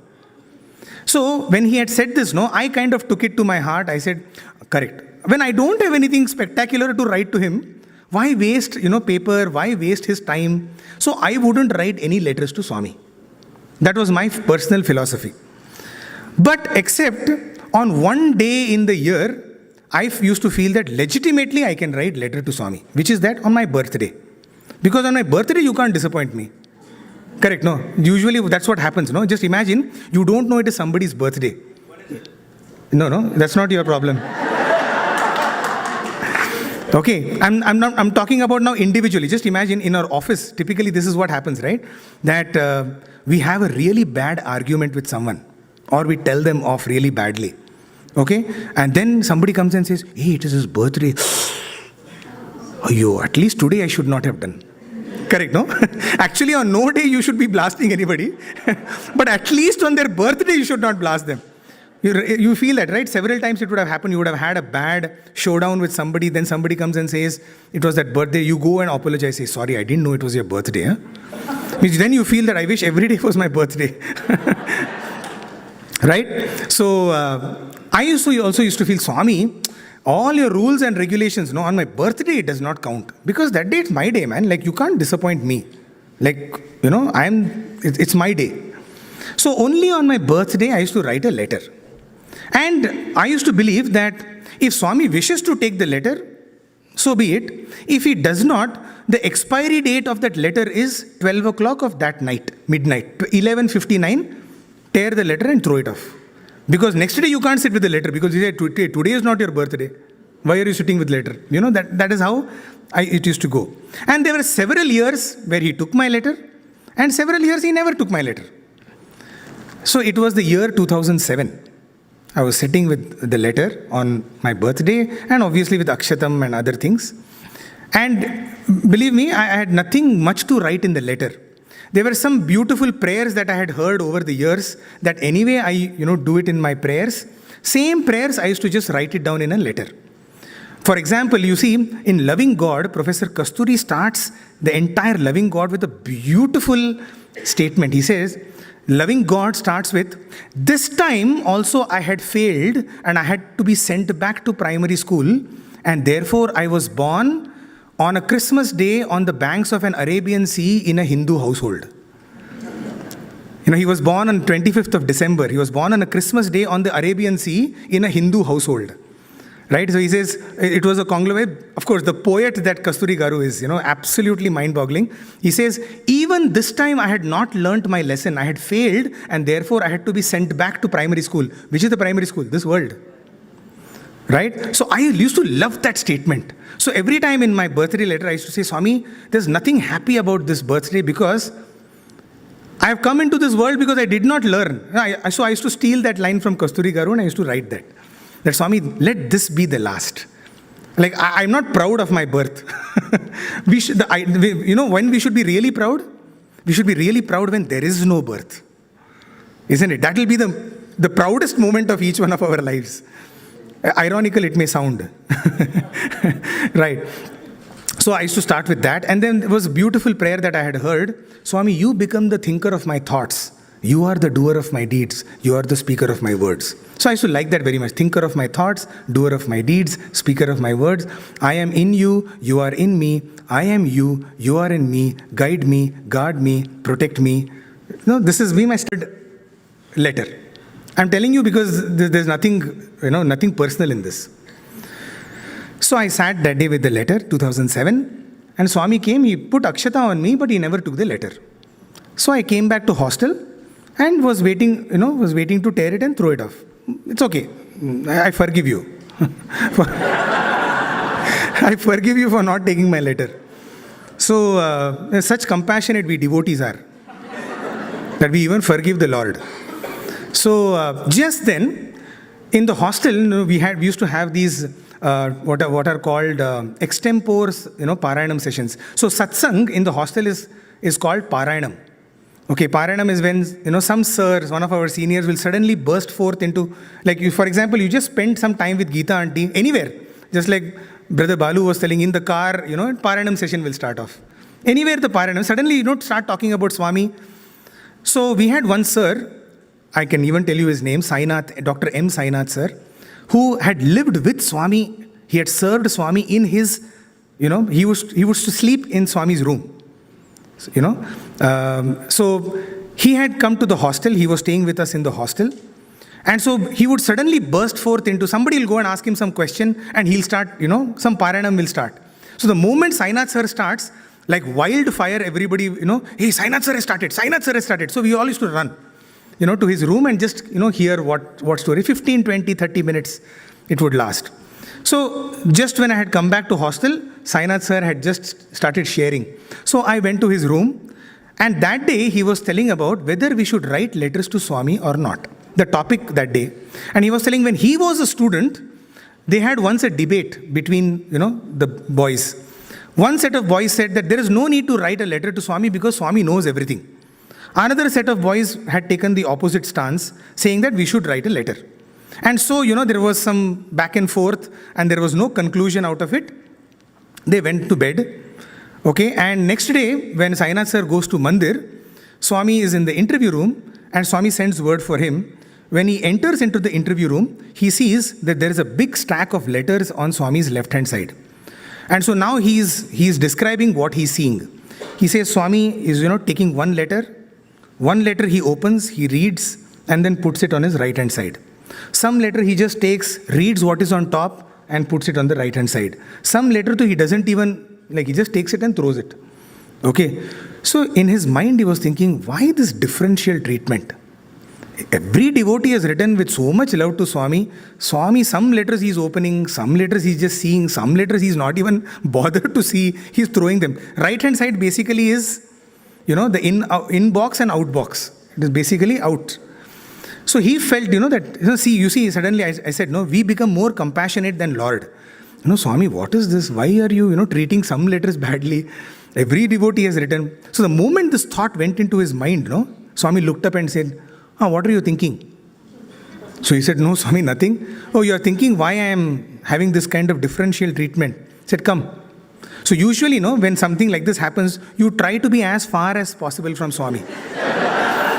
So when he had said this, I kind of took it to my heart. I said, correct. When I don't have anything spectacular to write to him, why waste, paper? Why waste his time? So I wouldn't write any letters to Swami. That was my personal philosophy. But except on one day in the year, I used to feel that legitimately I can write letter to Swami, which is that on my birthday. Because on my birthday, you can't disappoint me. Correct, no? Usually that's what happens, no? Just imagine, you don't know it is somebody's birthday. No, that's not your problem. Okay, I'm talking about now individually. Just imagine in our office, typically this is what happens, right? That we have a really bad argument with someone, or we tell them off really badly. Okay, and then somebody comes and says, hey, it is his birthday. Oh, at least today I should not have done. Correct, no? Actually, on no day you should be blasting anybody. But at least on their birthday, you should not blast them. You feel that, right? Several times it would have happened. You would have had a bad showdown with somebody. Then somebody comes and says, it was that birthday. You go and apologize. Say, sorry, I didn't know it was your birthday. Huh? Which then you feel that I wish every day was my birthday. Right? So, I also used to feel, Swami, all your rules and regulations, on my birthday it does not count. Because that day it's my day, man. Like, you can't disappoint me. Like, it's my day. So only on my birthday I used to write a letter. And I used to believe that if Swami wishes to take the letter, so be it. If he does not, the expiry date of that letter is 12 o'clock of that night, midnight, 11:59, tear the letter and throw it off. Because next day you can't sit with the letter because you say, today is not your birthday. Why are you sitting with letter? That is how it used to go. And there were several years where he took my letter and several years he never took my letter. So it was the year 2007. I was sitting with the letter on my birthday and obviously with Akshatam and other things. And believe me, I had nothing much to write in the letter. There were some beautiful prayers that I had heard over the years that anyway I do it in my prayers. Same prayers I used to just write it down in a letter. For example, you see, in Loving God, Professor Kasturi starts the entire Loving God with a beautiful statement. He says, Loving God starts with, this time also I had failed and I had to be sent back to primary school, and therefore I was born on a Christmas day on the banks of an Arabian Sea in a Hindu household. He was born on 25th of December. He was born on a Christmas day on the Arabian Sea in a Hindu household. Right? So he says, it was a conglomerate. Of course, the poet that Kasturi Garu is, absolutely mind-boggling. He says, even this time I had not learnt my lesson. I had failed, and therefore I had to be sent back to primary school. Which is the primary school? This world. Right? So I used to love that statement. So every time in my birthday letter, I used to say, Swami, there's nothing happy about this birthday because I have come into this world because I did not learn. So I used to steal that line from Kasturi Garu and I used to write that Swami, let this be the last. Like, I'm not proud of my birth. When we should be really proud? We should be really proud when there is no birth. Isn't it? That will be the proudest moment of each one of our lives. Ironical it may sound. Right. So I used to start with that. And then there was a beautiful prayer that I had heard. Swami, you become the thinker of my thoughts. You are the doer of my deeds. You are the speaker of my words. So I used to like that very much. Thinker of my thoughts, doer of my deeds, speaker of my words. I am in you, you are in me. I am you, you are in me. Guide me, guard me, protect me. This is my letter. I'm telling you because there's nothing personal in this. So I sat that day with the letter, 2007. And Swami came, he put Akshata on me, but he never took the letter. So I came back to hostel and was waiting to tear it and throw it off. It's okay. I forgive you. I forgive you for not taking my letter. So, such compassionate we devotees are, that we even forgive the Lord. So, just then, in the hostel, we used to have these what are called extempores, Parayanam sessions. So, satsang in the hostel is called Parayanam. Okay, Parayanam is when, some sirs, one of our seniors will suddenly burst forth into, like, for example, you just spend some time with Geeta auntie, anywhere. Just like Brother Balu was telling, in the car, Parayanam session will start off. Anywhere the Parayanam, suddenly start talking about Swami. So we had one sir, I can even tell you his name, Sainath, Dr. M. Sainath sir, who had lived with Swami. He had served Swami in his, he was to sleep in Swami's room. So he had come to the hostel. He was staying with us in the hostel. And so he would suddenly burst forth into, somebody will go and ask him some question and he'll start, some Parayanam will start. So the moment Sainath sir starts, like wildfire, everybody, hey, Sainath sir has started, Sainath sir has started. So we all used to run, to his room and just, hear what story. 15, 20, 30 minutes it would last. So just when I had come back to hostel, Sainath sir had just started sharing. So I went to his room and that day he was telling about whether we should write letters to Swami or not. The topic that day. And he was telling when he was a student, they had once a debate between, the boys. One set of boys said that there is no need to write a letter to Swami because Swami knows everything. Another set of boys had taken the opposite stance, saying that we should write a letter. And so, there was some back and forth and there was no conclusion out of it. They went to bed. Okay, and next day, when Sainath sir goes to Mandir, Swami is in the interview room and Swami sends word for him. When he enters into the interview room, he sees that there is a big stack of letters on Swami's left-hand side. And so now he's describing what he's seeing. He says Swami is, taking one letter he opens, he reads, and then puts it on his right-hand side. Some letter he just takes, reads what is on top, and puts it on the right-hand side. Some letter too, he doesn't even, he just takes it and throws it. Okay. So in his mind, he was thinking, why this differential treatment? Every devotee has written with so much love to Swami. Swami, some letters he's opening, some letters he's just seeing, some letters he's not even bothered to see, he's throwing them. Right-hand side basically is, the in-box and out-box. It is basically out. So he felt, that, suddenly I said, no, we become more compassionate than Lord. Swami, what is this? Why are you, treating some letters badly? Every devotee has written. So the moment this thought went into his mind, Swami looked up and said, what are you thinking? So he said, no, Swami, nothing. Oh, you are thinking why I am having this kind of differential treatment. He said, come. So usually, when something like this happens, you try to be as far as possible from Swami.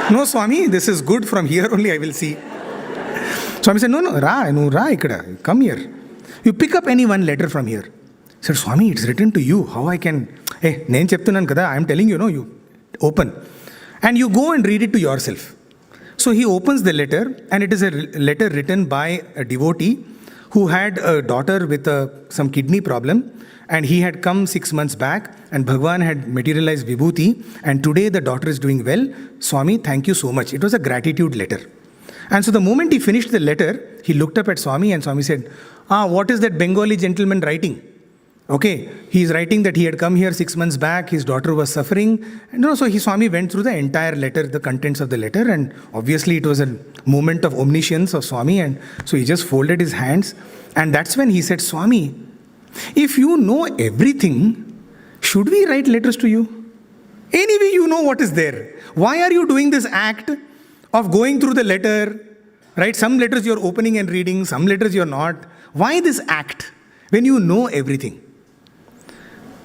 No, Swami, this is good. From here only I will see. Swami said, no, ikkada, come here. You pick up any one letter from here. He said, Swami, it's written to you. How I can, nenu cheptunnan kada, I am telling you, you open. And you go and read it to yourself. So he opens the letter and it is a letter written by a devotee who had a daughter with some kidney problem, and he had come 6 months back, and Bhagwan had materialized Vibhuti, and today the daughter is doing well. Swami, thank you so much. It was a gratitude letter. And so the moment he finished the letter, he looked up at Swami, and Swami said, what is that Bengali gentleman writing? Okay, he's writing that he had come here 6 months back, his daughter was suffering. And so Swami went through the entire letter, the contents of the letter, and obviously it was a moment of omniscience of Swami, and so he just folded his hands. And that's when he said, Swami, if you know everything, should we write letters to you? Anyway, you know what is there. Why are you doing this act of going through the letter, right? Some letters you're opening and reading, some letters you're not. Why this act when you know everything?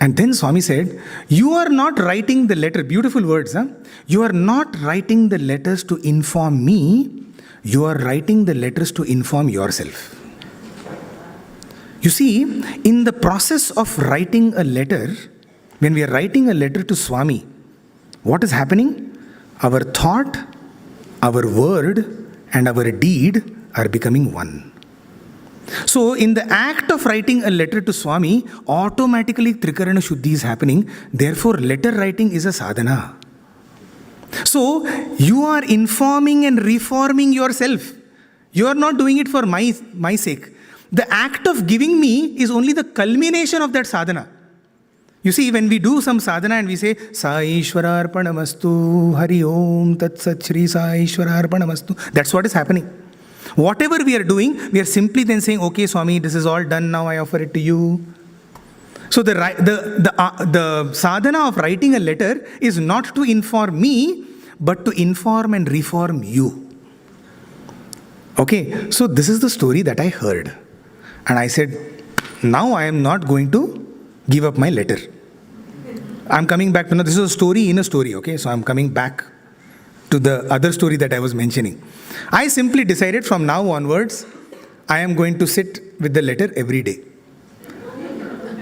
And then Swami said, you are not writing the letter, beautiful words, huh? You are not writing the letters to inform me, you are writing the letters to inform yourself. You see, in the process of writing a letter, when we are writing a letter to Swami, what is happening? Our thought, our word, and our deed are becoming one. So, in the act of writing a letter to Swami, automatically Trikarana Shuddhi is happening. Therefore, letter writing is a sadhana. So, you are informing and reforming yourself. You are not doing it for my sake. The act of giving me is only the culmination of that sadhana. You see, when we do some sadhana and we say, Sa Ishwararpanamastu, Hari Om, Tat Sat Shri Sa Ishwararpanamastu, that's what is happening. Whatever we are doing, we are simply then saying, okay, Swami, this is all done now, I offer it to you. So the sadhana of writing a letter is not to inform me, but to inform and reform you. Okay, so this is the story that I heard. And I said, now I am not going to give up my letter. I'm coming back to, this is a story in a story, okay? So I'm coming back to the other story that I was mentioning. I simply decided from now onwards, I am going to sit with the letter every day.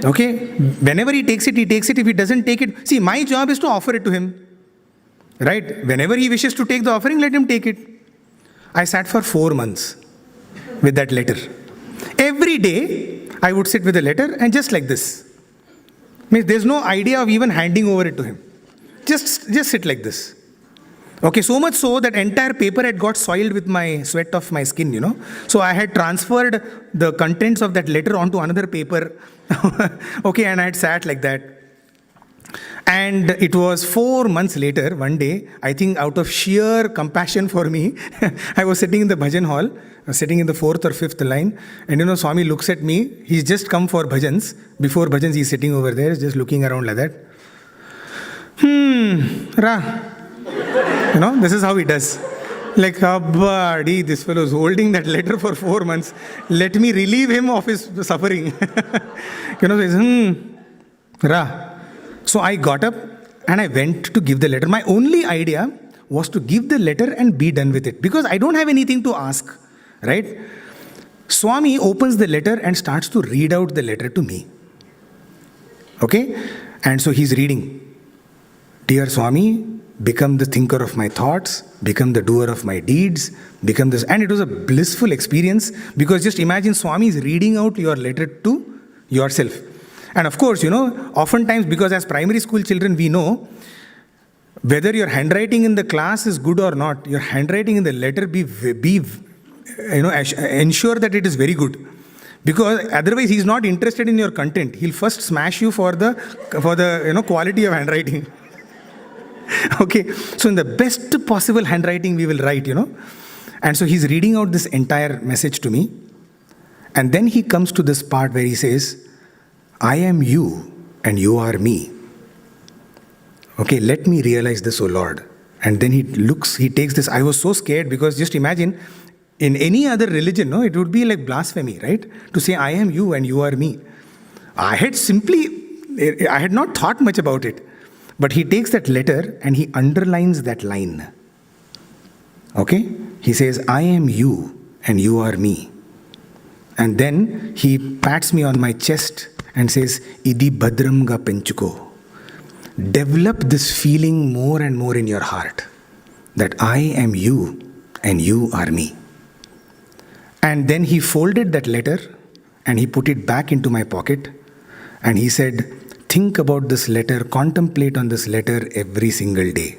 Okay? Whenever he takes it, he takes it. If he doesn't take it, see, my job is to offer it to him. Right? Whenever he wishes to take the offering, let him take it. I sat for 4 months with that letter. Every day, I would sit with the letter and just like this. Means there's no idea of even handing over it to him. Just sit like this. Okay, so much so that entire paper had got soiled with my sweat of my skin, you know. So I had transferred the contents of that letter onto another paper. Okay, and I had sat like that. And it was 4 months later, one day, I think out of sheer compassion for me, I was sitting in the bhajan hall, sitting in the 4th or 5th line, and you know, Swami looks at me, he's just come for bhajans. Before bhajans, he's sitting over there, just looking around like that. You know, this is how he does. Like, buddy, this fellow is holding that letter for 4 months. Let me relieve him of his suffering. You know, he's, So I got up and I went to give the letter. My only idea was to give the letter and be done with it. Because I don't have anything to ask, right? Swami opens the letter and starts to read out the letter to me. Okay? And so he's reading. Dear Swami, become the thinker of my thoughts, become the doer of my deeds, become this. And it was a blissful experience because just imagine Swami is reading out your letter to yourself. And of course, you know, oftentimes because as primary school children, we know whether your handwriting in the class is good or not, your handwriting in the letter ensure that it is very good. Because otherwise he is not interested in your content. He'll first smash you for the quality of handwriting. Okay, so in the best possible handwriting we will write, you know. And so he's reading out this entire message to me. And then he comes to this part where he says, I am you and you are me. Okay, let me realize this, O Lord. And then he takes this. I was so scared because just imagine, in any other religion, no, it would be like blasphemy, right? To say, I am you and you are me. I had not thought much about it. But he takes that letter and he underlines that line. Okay? He says, I am you and you are me. And then he pats me on my chest and says, Idi Badram ga penchuko. Develop this feeling more and more in your heart that I am you and you are me. And then he folded that letter and he put it back into my pocket. And he said, think about this letter, contemplate on this letter every single day.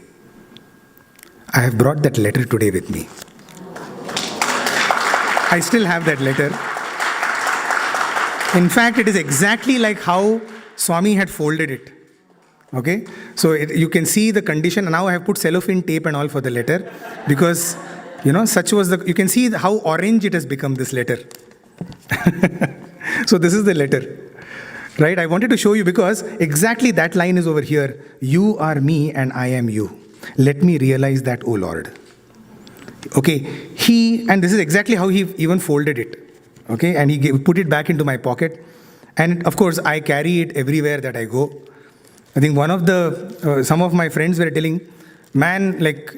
I have brought that letter today with me. I still have that letter. In fact, it is exactly like how Swami had folded it. Okay? So you can see the condition. Now I have put cellophane tape and all for the letter because, such was you can see how orange it has become, this letter. So this is the letter. Right? I wanted to show you because exactly that line is over here. You are me and I am you. Let me realize that, O Lord. Okay, and this is exactly how he even folded it. Okay, and he put it back into my pocket. And of course, I carry it everywhere that I go. I think some of my friends were telling, man, like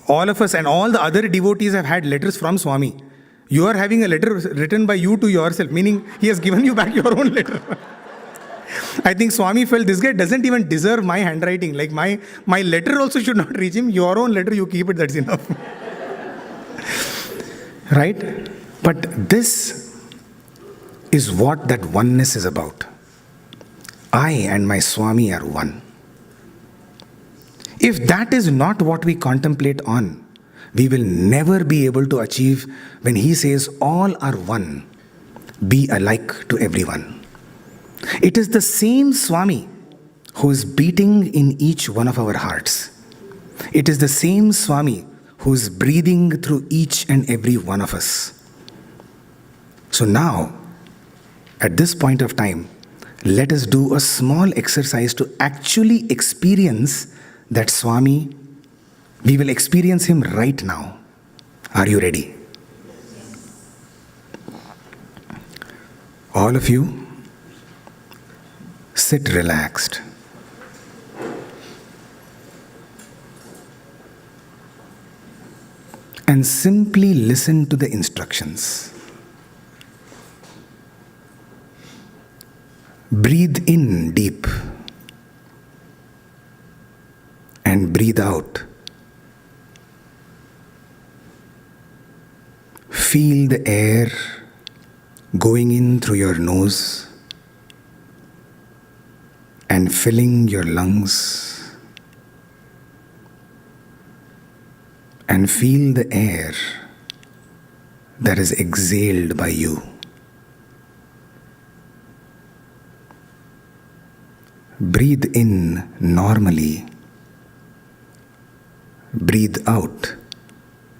all of us and all the other devotees have had letters from Swami. You are having a letter written by you to yourself, meaning he has given you back your own letter. I think Swami felt this guy doesn't even deserve my handwriting. Like my letter also should not reach him. Your own letter, you keep it, that's enough. Right? But this is what that oneness is about. I and my Swami are one. If that is not what we contemplate on, we will never be able to achieve when he says all are one, be alike to everyone. It is the same Swami who is beating in each one of our hearts. It is the same Swami who is breathing through each and every one of us. So now, at this point of time, let us do a small exercise to actually experience that Swami. We will experience him right now. Are you ready? All of you, sit relaxed. And simply listen to the instructions. Breathe in deep. And breathe out. Feel the air going in through your nose and filling your lungs, and feel the air that is exhaled by you. Breathe in normally. Breathe out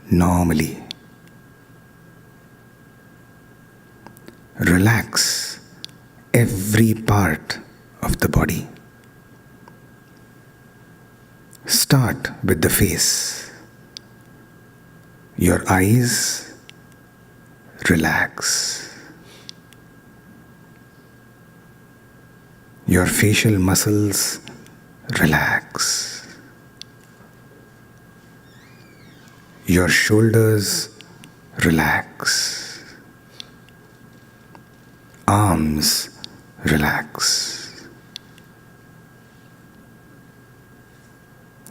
normally. Relax every part of the body. Start with the face. Your eyes, relax. Your facial muscles, relax. Your shoulders, relax. Arms, relax.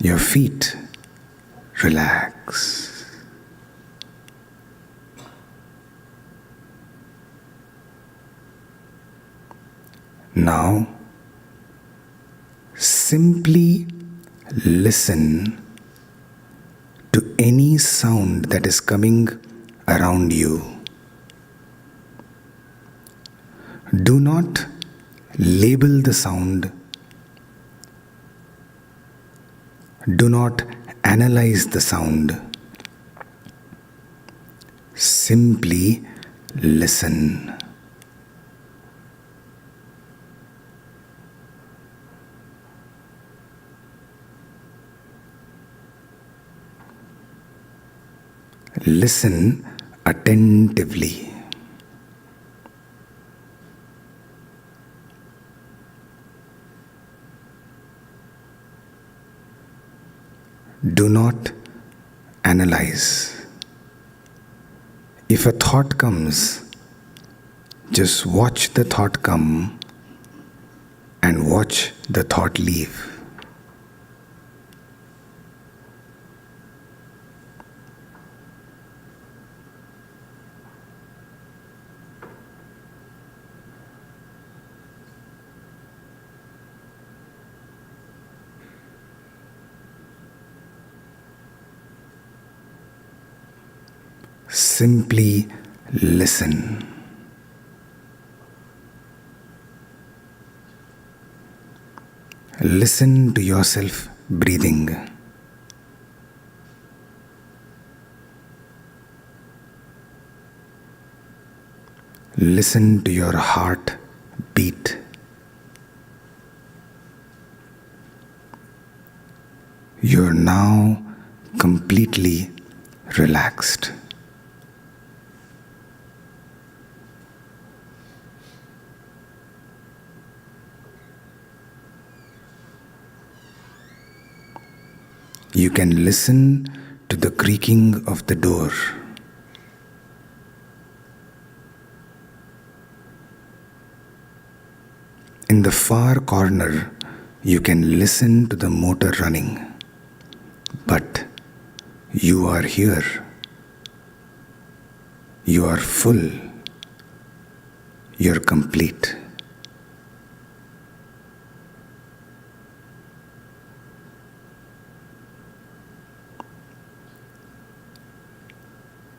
Your feet, relax. Now, simply listen to any sound that is coming around you. Do not label the sound. Do not analyze the sound. Simply listen. Listen attentively. Do not analyze. If a thought comes, just watch the thought come and watch the thought leave. Simply listen. Listen to yourself breathing. Listen to your heart beat. You're now completely relaxed. You can listen to the creaking of the door. In the far corner, you can listen to the motor running. But you are here. You are full. You're complete.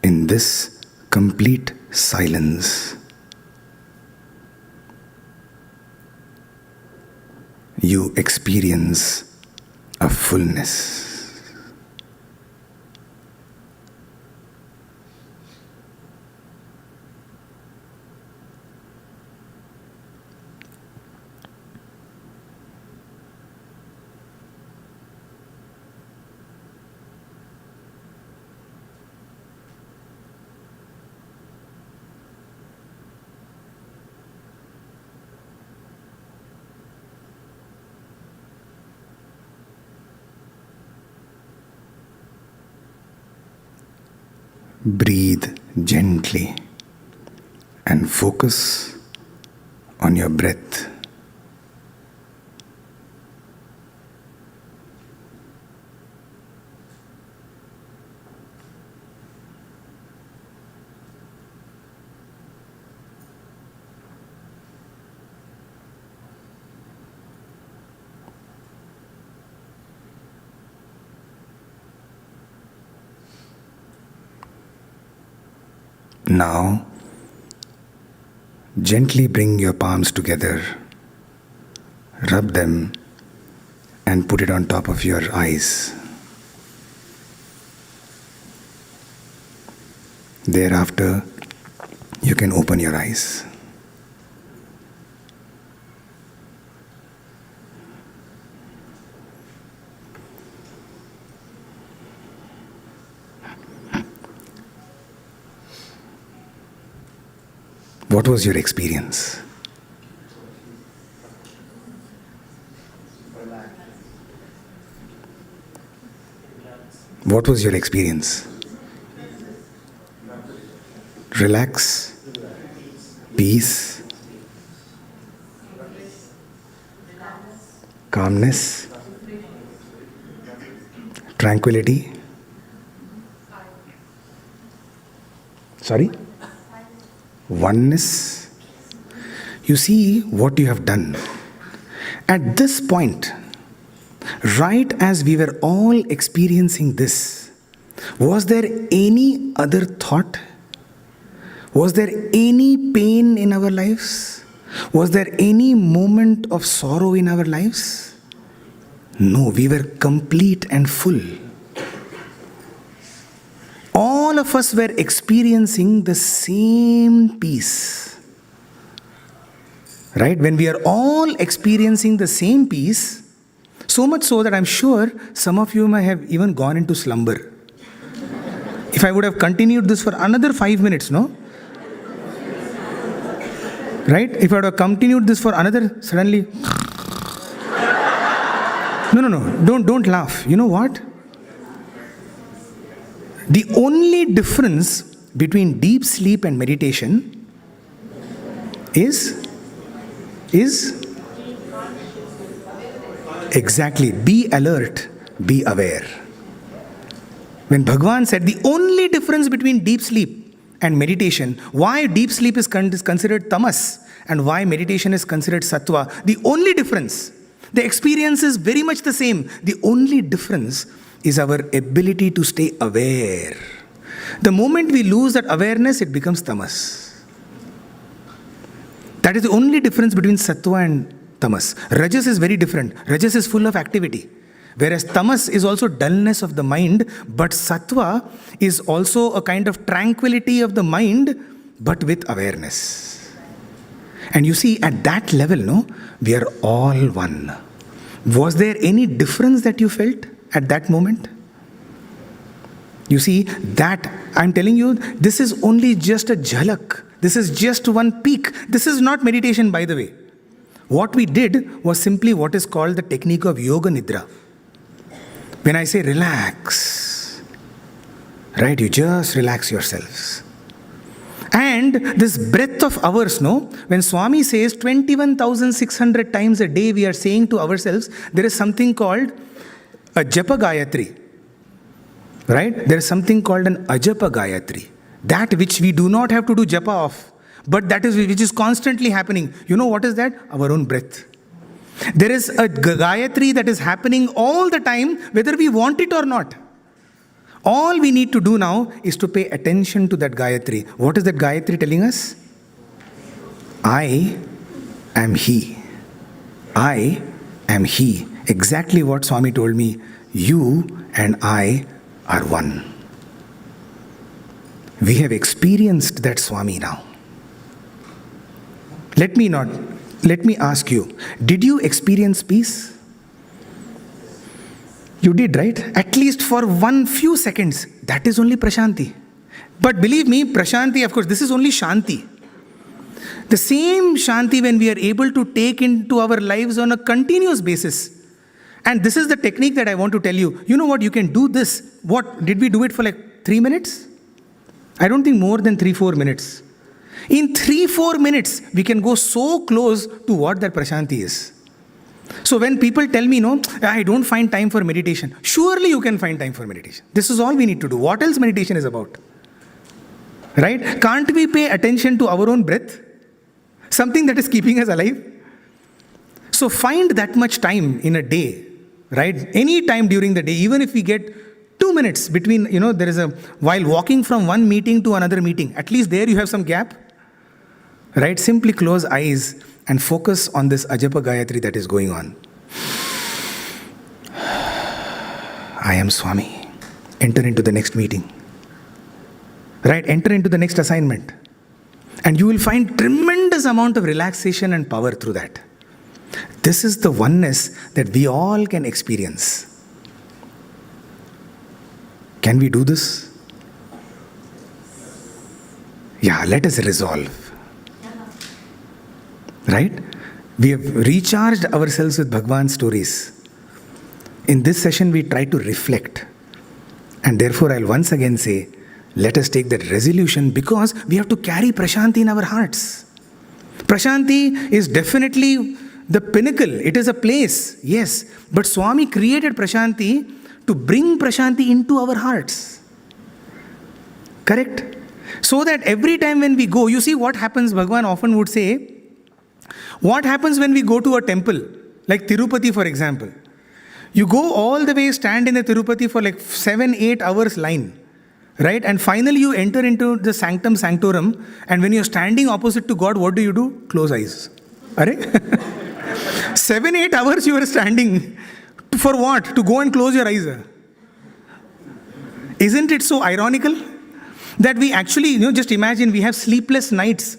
In this complete silence, you experience a fullness. Breathe gently and focus on your breath. Now, gently bring your palms together, rub them, and put it on top of your eyes. Thereafter, you can open your eyes. What was your experience? What was your experience? Relax, peace, calmness, tranquility. Sorry? Oneness. You see what you have done. At this point, right as we were all experiencing this, was there any other thought? Was there any pain in our lives? Was there any moment of sorrow in our lives? No, we were complete and full. All of us were experiencing the same peace. Right? When we are all experiencing the same peace, so much so that I'm sure some of you may have even gone into slumber. If I would have continued this for another 5 minutes, no? Right? If I would have continued this for another, suddenly... No. Don't laugh. You know what? The only difference between deep sleep and meditation is exactly, be alert, be aware. When Bhagavan said the only difference between deep sleep and meditation, why deep sleep is considered tamas and why meditation is considered sattva, the only difference, the experience is very much the same. The only difference is our ability to stay aware. The moment we lose that awareness, it becomes tamas. That is the only difference between sattva and tamas. Rajas is very different. Rajas is full of activity. Whereas tamas is also dullness of the mind, but sattva is also a kind of tranquility of the mind, but with awareness. And you see, at that level, no, we are all one. Was there any difference that you felt at that moment? You see, that, I'm telling you, this is only just a jhalak. This is just one peak. This is not meditation, by the way. What we did was simply what is called the technique of yoga nidra. When I say relax, right, you just relax yourselves. And this breath of ours, no, when Swami says 21,600 times a day we are saying to ourselves, there is something called a japa gayatri. Right? There is something called an ajapa gayatri. That which we do not have to do japa of, but that is which is constantly happening. You know what is that? Our own breath. There is a gayatri that is happening all the time, whether we want it or not. All we need to do now is to pay attention to that gayatri. What is that gayatri telling us? I am he. I am he. Exactly what Swami told me. You and I are one. We have experienced that Swami now. Let me ask you, did you experience peace? You did, right? At least for one few seconds. That is only prashanti. But believe me, prashanti, of course, this is only shanti. The same shanti when we are able to take into our lives on a continuous basis. And this is the technique that I want to tell you. You know what? You can do this. What? Did we do it for like 3 minutes? I don't think more than 3-4 minutes. In 3-4 minutes, we can go so close to what that prashanti is. So when people tell me, no, I don't find time for meditation. Surely you can find time for meditation. This is all we need to do. What else meditation is about? Right? Can't we pay attention to our own breath? Something that is keeping us alive? So find that much time in a day. Right? Any time during the day, even if we get 2 minutes between, there is while walking from one meeting to another meeting, at least there you have some gap. Right? Simply close eyes and focus on this Ajapa Gayatri that is going on. I am Swami. Enter into the next meeting. Right? Enter into the next assignment. And you will find tremendous amount of relaxation and power through that. This is the oneness that we all can experience. Can we do this? Yeah, let us resolve. Right? We have recharged ourselves with Bhagwan's stories. In this session, we try to reflect. And therefore, I'll once again say, let us take that resolution because we have to carry Prashanti in our hearts. Prashanti is definitely the pinnacle. It is a place, yes. But Swami created Prashanti to bring Prashanti into our hearts. Correct? So that every time when we go, you see what happens, Bhagwan often would say, what happens when we go to a temple, like Tirupati for example. You go all the way, stand in the Tirupati for like 7-8 hours line. Right? And finally you enter into the sanctum sanctorum, and when you're standing opposite to God, what do? Close eyes. Are 7-8 hours you are standing. For what? To go and close your eyes. Isn't it so ironical? That we actually, just imagine we have sleepless nights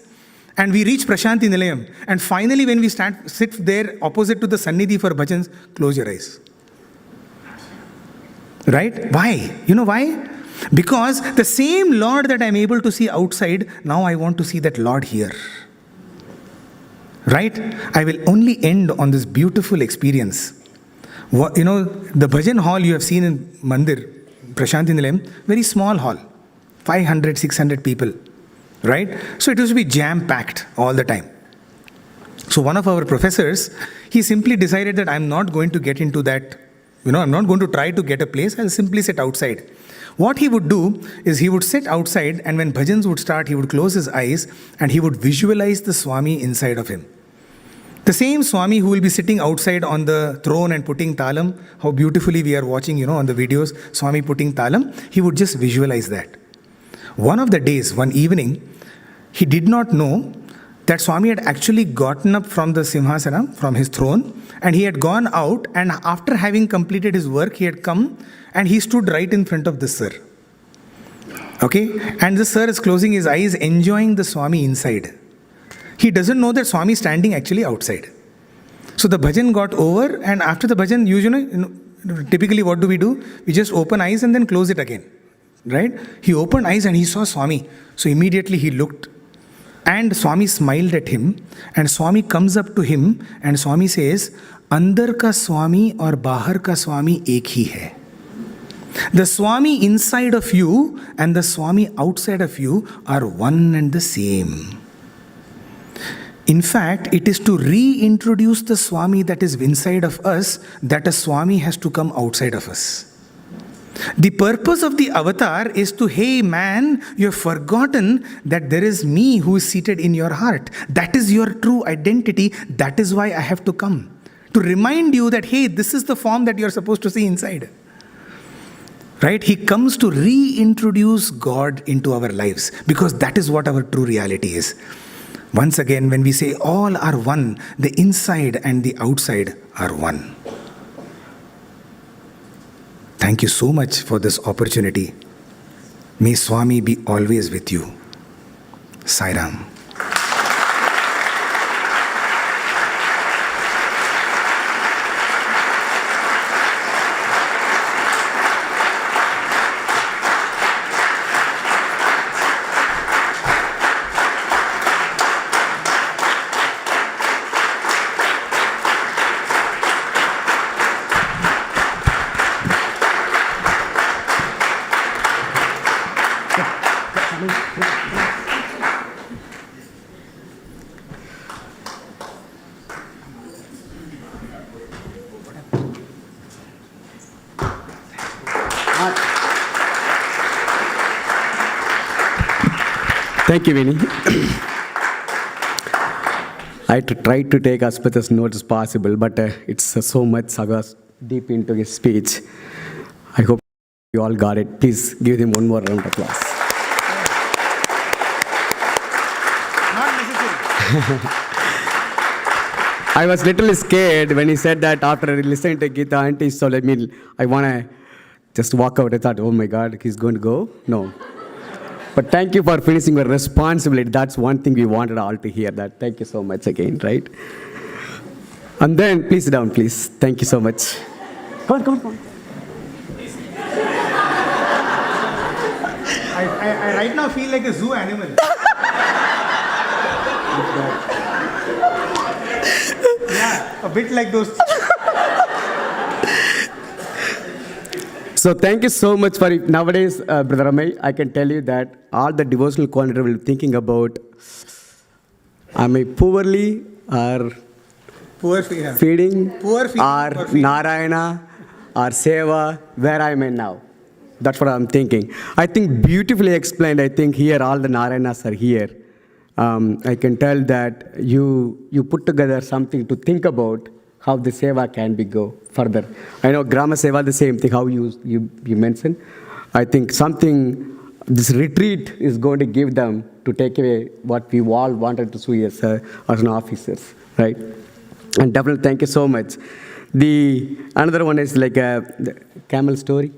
and we reach Prashanti Nilayam. And finally when we sit there opposite to the Sannidhi for bhajans, close your eyes. Right? Why? You know why? Because the same Lord that I'm able to see outside, now I want to see that Lord here. Right? I will only end on this beautiful experience. The bhajan hall you have seen in Mandir, Prashanti Nilayam, very small hall, 500, 600 people. Right? So it used to be jam-packed all the time. So one of our professors, he simply decided that I'm not going to get into that, I'm not going to try to get a place, I'll simply sit outside. What he would do is he would sit outside, and when bhajans would start, he would close his eyes and he would visualize the Swami inside of him. The same Swami who will be sitting outside on the throne and putting talam, how beautifully we are watching, on the videos, Swami putting talam, he would just visualize that. One of the days, one evening, he did not know that Swami had actually gotten up from the Simhasana, from his throne, and he had gone out, and after having completed his work, he had come and he stood right in front of the sir. Okay? And the sir is closing his eyes, enjoying the Swami inside. He doesn't know that Swami is standing actually outside. So the bhajan got over, and after the bhajan, usually, typically what do? We just open eyes and then close it again. Right? He opened eyes and he saw Swami. So immediately he looked. And Swami smiled at him. And Swami comes up to him and Swami says, Andar ka Swami or Bahar ka Swami ek hi hai. The Swami inside of you and the Swami outside of you are one and the same. In fact, it is to reintroduce the Swami that is inside of us that a Swami has to come outside of us. The purpose of the avatar is to, hey man, you have forgotten that there is me who is seated in your heart. That is your true identity. That is why I have to come. To remind you that, hey, this is the form that you are supposed to see inside. Right? He comes to reintroduce God into our lives because that is what our true reality is. Once again, when we say all are one, the inside and the outside are one. Thank you so much for this opportunity. May Swami be always with you. Sai Ram. Thank you, Vinny. I tried to take as much as notes as possible, but it's so much Sagas deep into his speech. I hope you all got it. Please give him one more round of applause. Not necessary. I was literally scared when he said that after listening to Gita Auntie, so I want to just walk out. I thought, oh my God, he's going to go? No. But thank you for finishing your responsibility. That's one thing we wanted all to hear. That. Thank you so much again, right? And then, please sit down, please. Thank you so much. Come on. I right now feel like a zoo animal. Yeah, a bit like those. So thank you so much for it. Nowadays, Brother Amey, I can tell you that all the devotional coordinator will be thinking about, am I poorly or feeding Poor feeding or Narayana or Seva, where am I now? That's what I'm thinking. I think beautifully explained. I think here all the Narayanas are here. I can tell that you put together something to think about how the seva can be go further. I know Grama Seva, the same thing, how you mentioned. I think something, this retreat is going to give them to take away what we all wanted to see as an officers, right? And definitely thank you so much. Another one is like the camel story.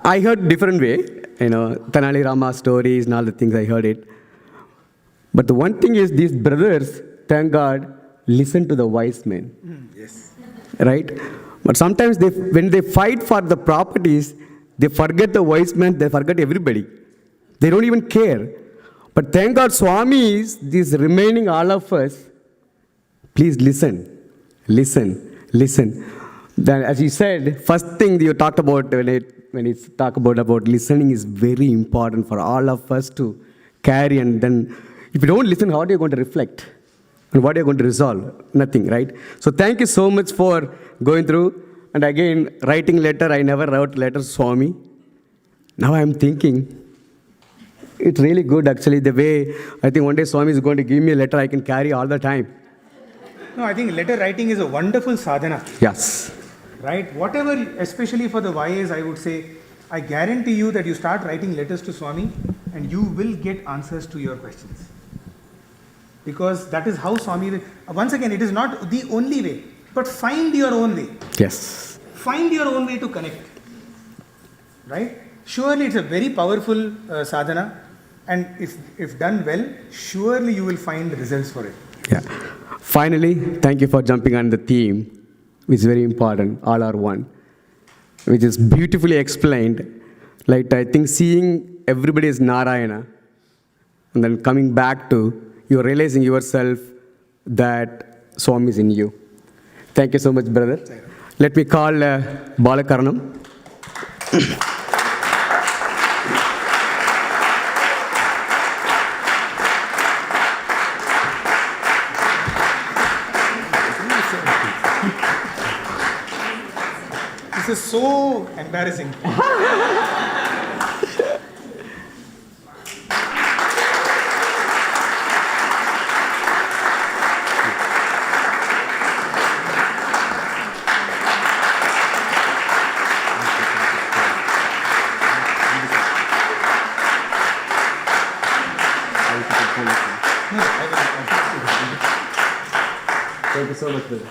I heard different way, Tenali Rama stories and all the things I heard it. But the one thing is these brothers, thank God, listen to the wise men. Yes. Right? But sometimes when they fight for the properties, they forget the wise men, they forget everybody. They don't even care. But thank God Swami is this remaining all of us. Please listen. Then as you said, first thing you talked about when you talk about listening is very important for all of us to carry. And then if you don't listen, how are you going to reflect? And what are you going to resolve? Nothing, right? So thank you so much for going through. And again, writing letter, I never wrote letter to Swami. Now I'm thinking, it's really good actually, the way I think one day Swami is going to give me a letter I can carry all the time. No, I think letter writing is a wonderful sadhana. Yes. Right? Whatever, especially for the YAs, I would say, I guarantee you that you start writing letters to Swami and you will get answers to your questions. Because that is how Swami will. Once again, it is not the only way, but find your own way. Yes. Find your own way to connect. Right? Surely it's a very powerful sadhana, and if done well, surely you will find results for it. Yeah. Finally, thank you for jumping on the theme, which is very important, all are one, which is beautifully explained. Like, I think seeing everybody as Narayana, and then coming back to, you're realizing yourself that Swami is in you. Thank you so much, brother. Let me call Balakaranam. This is so embarrassing. Thank you so much, brother.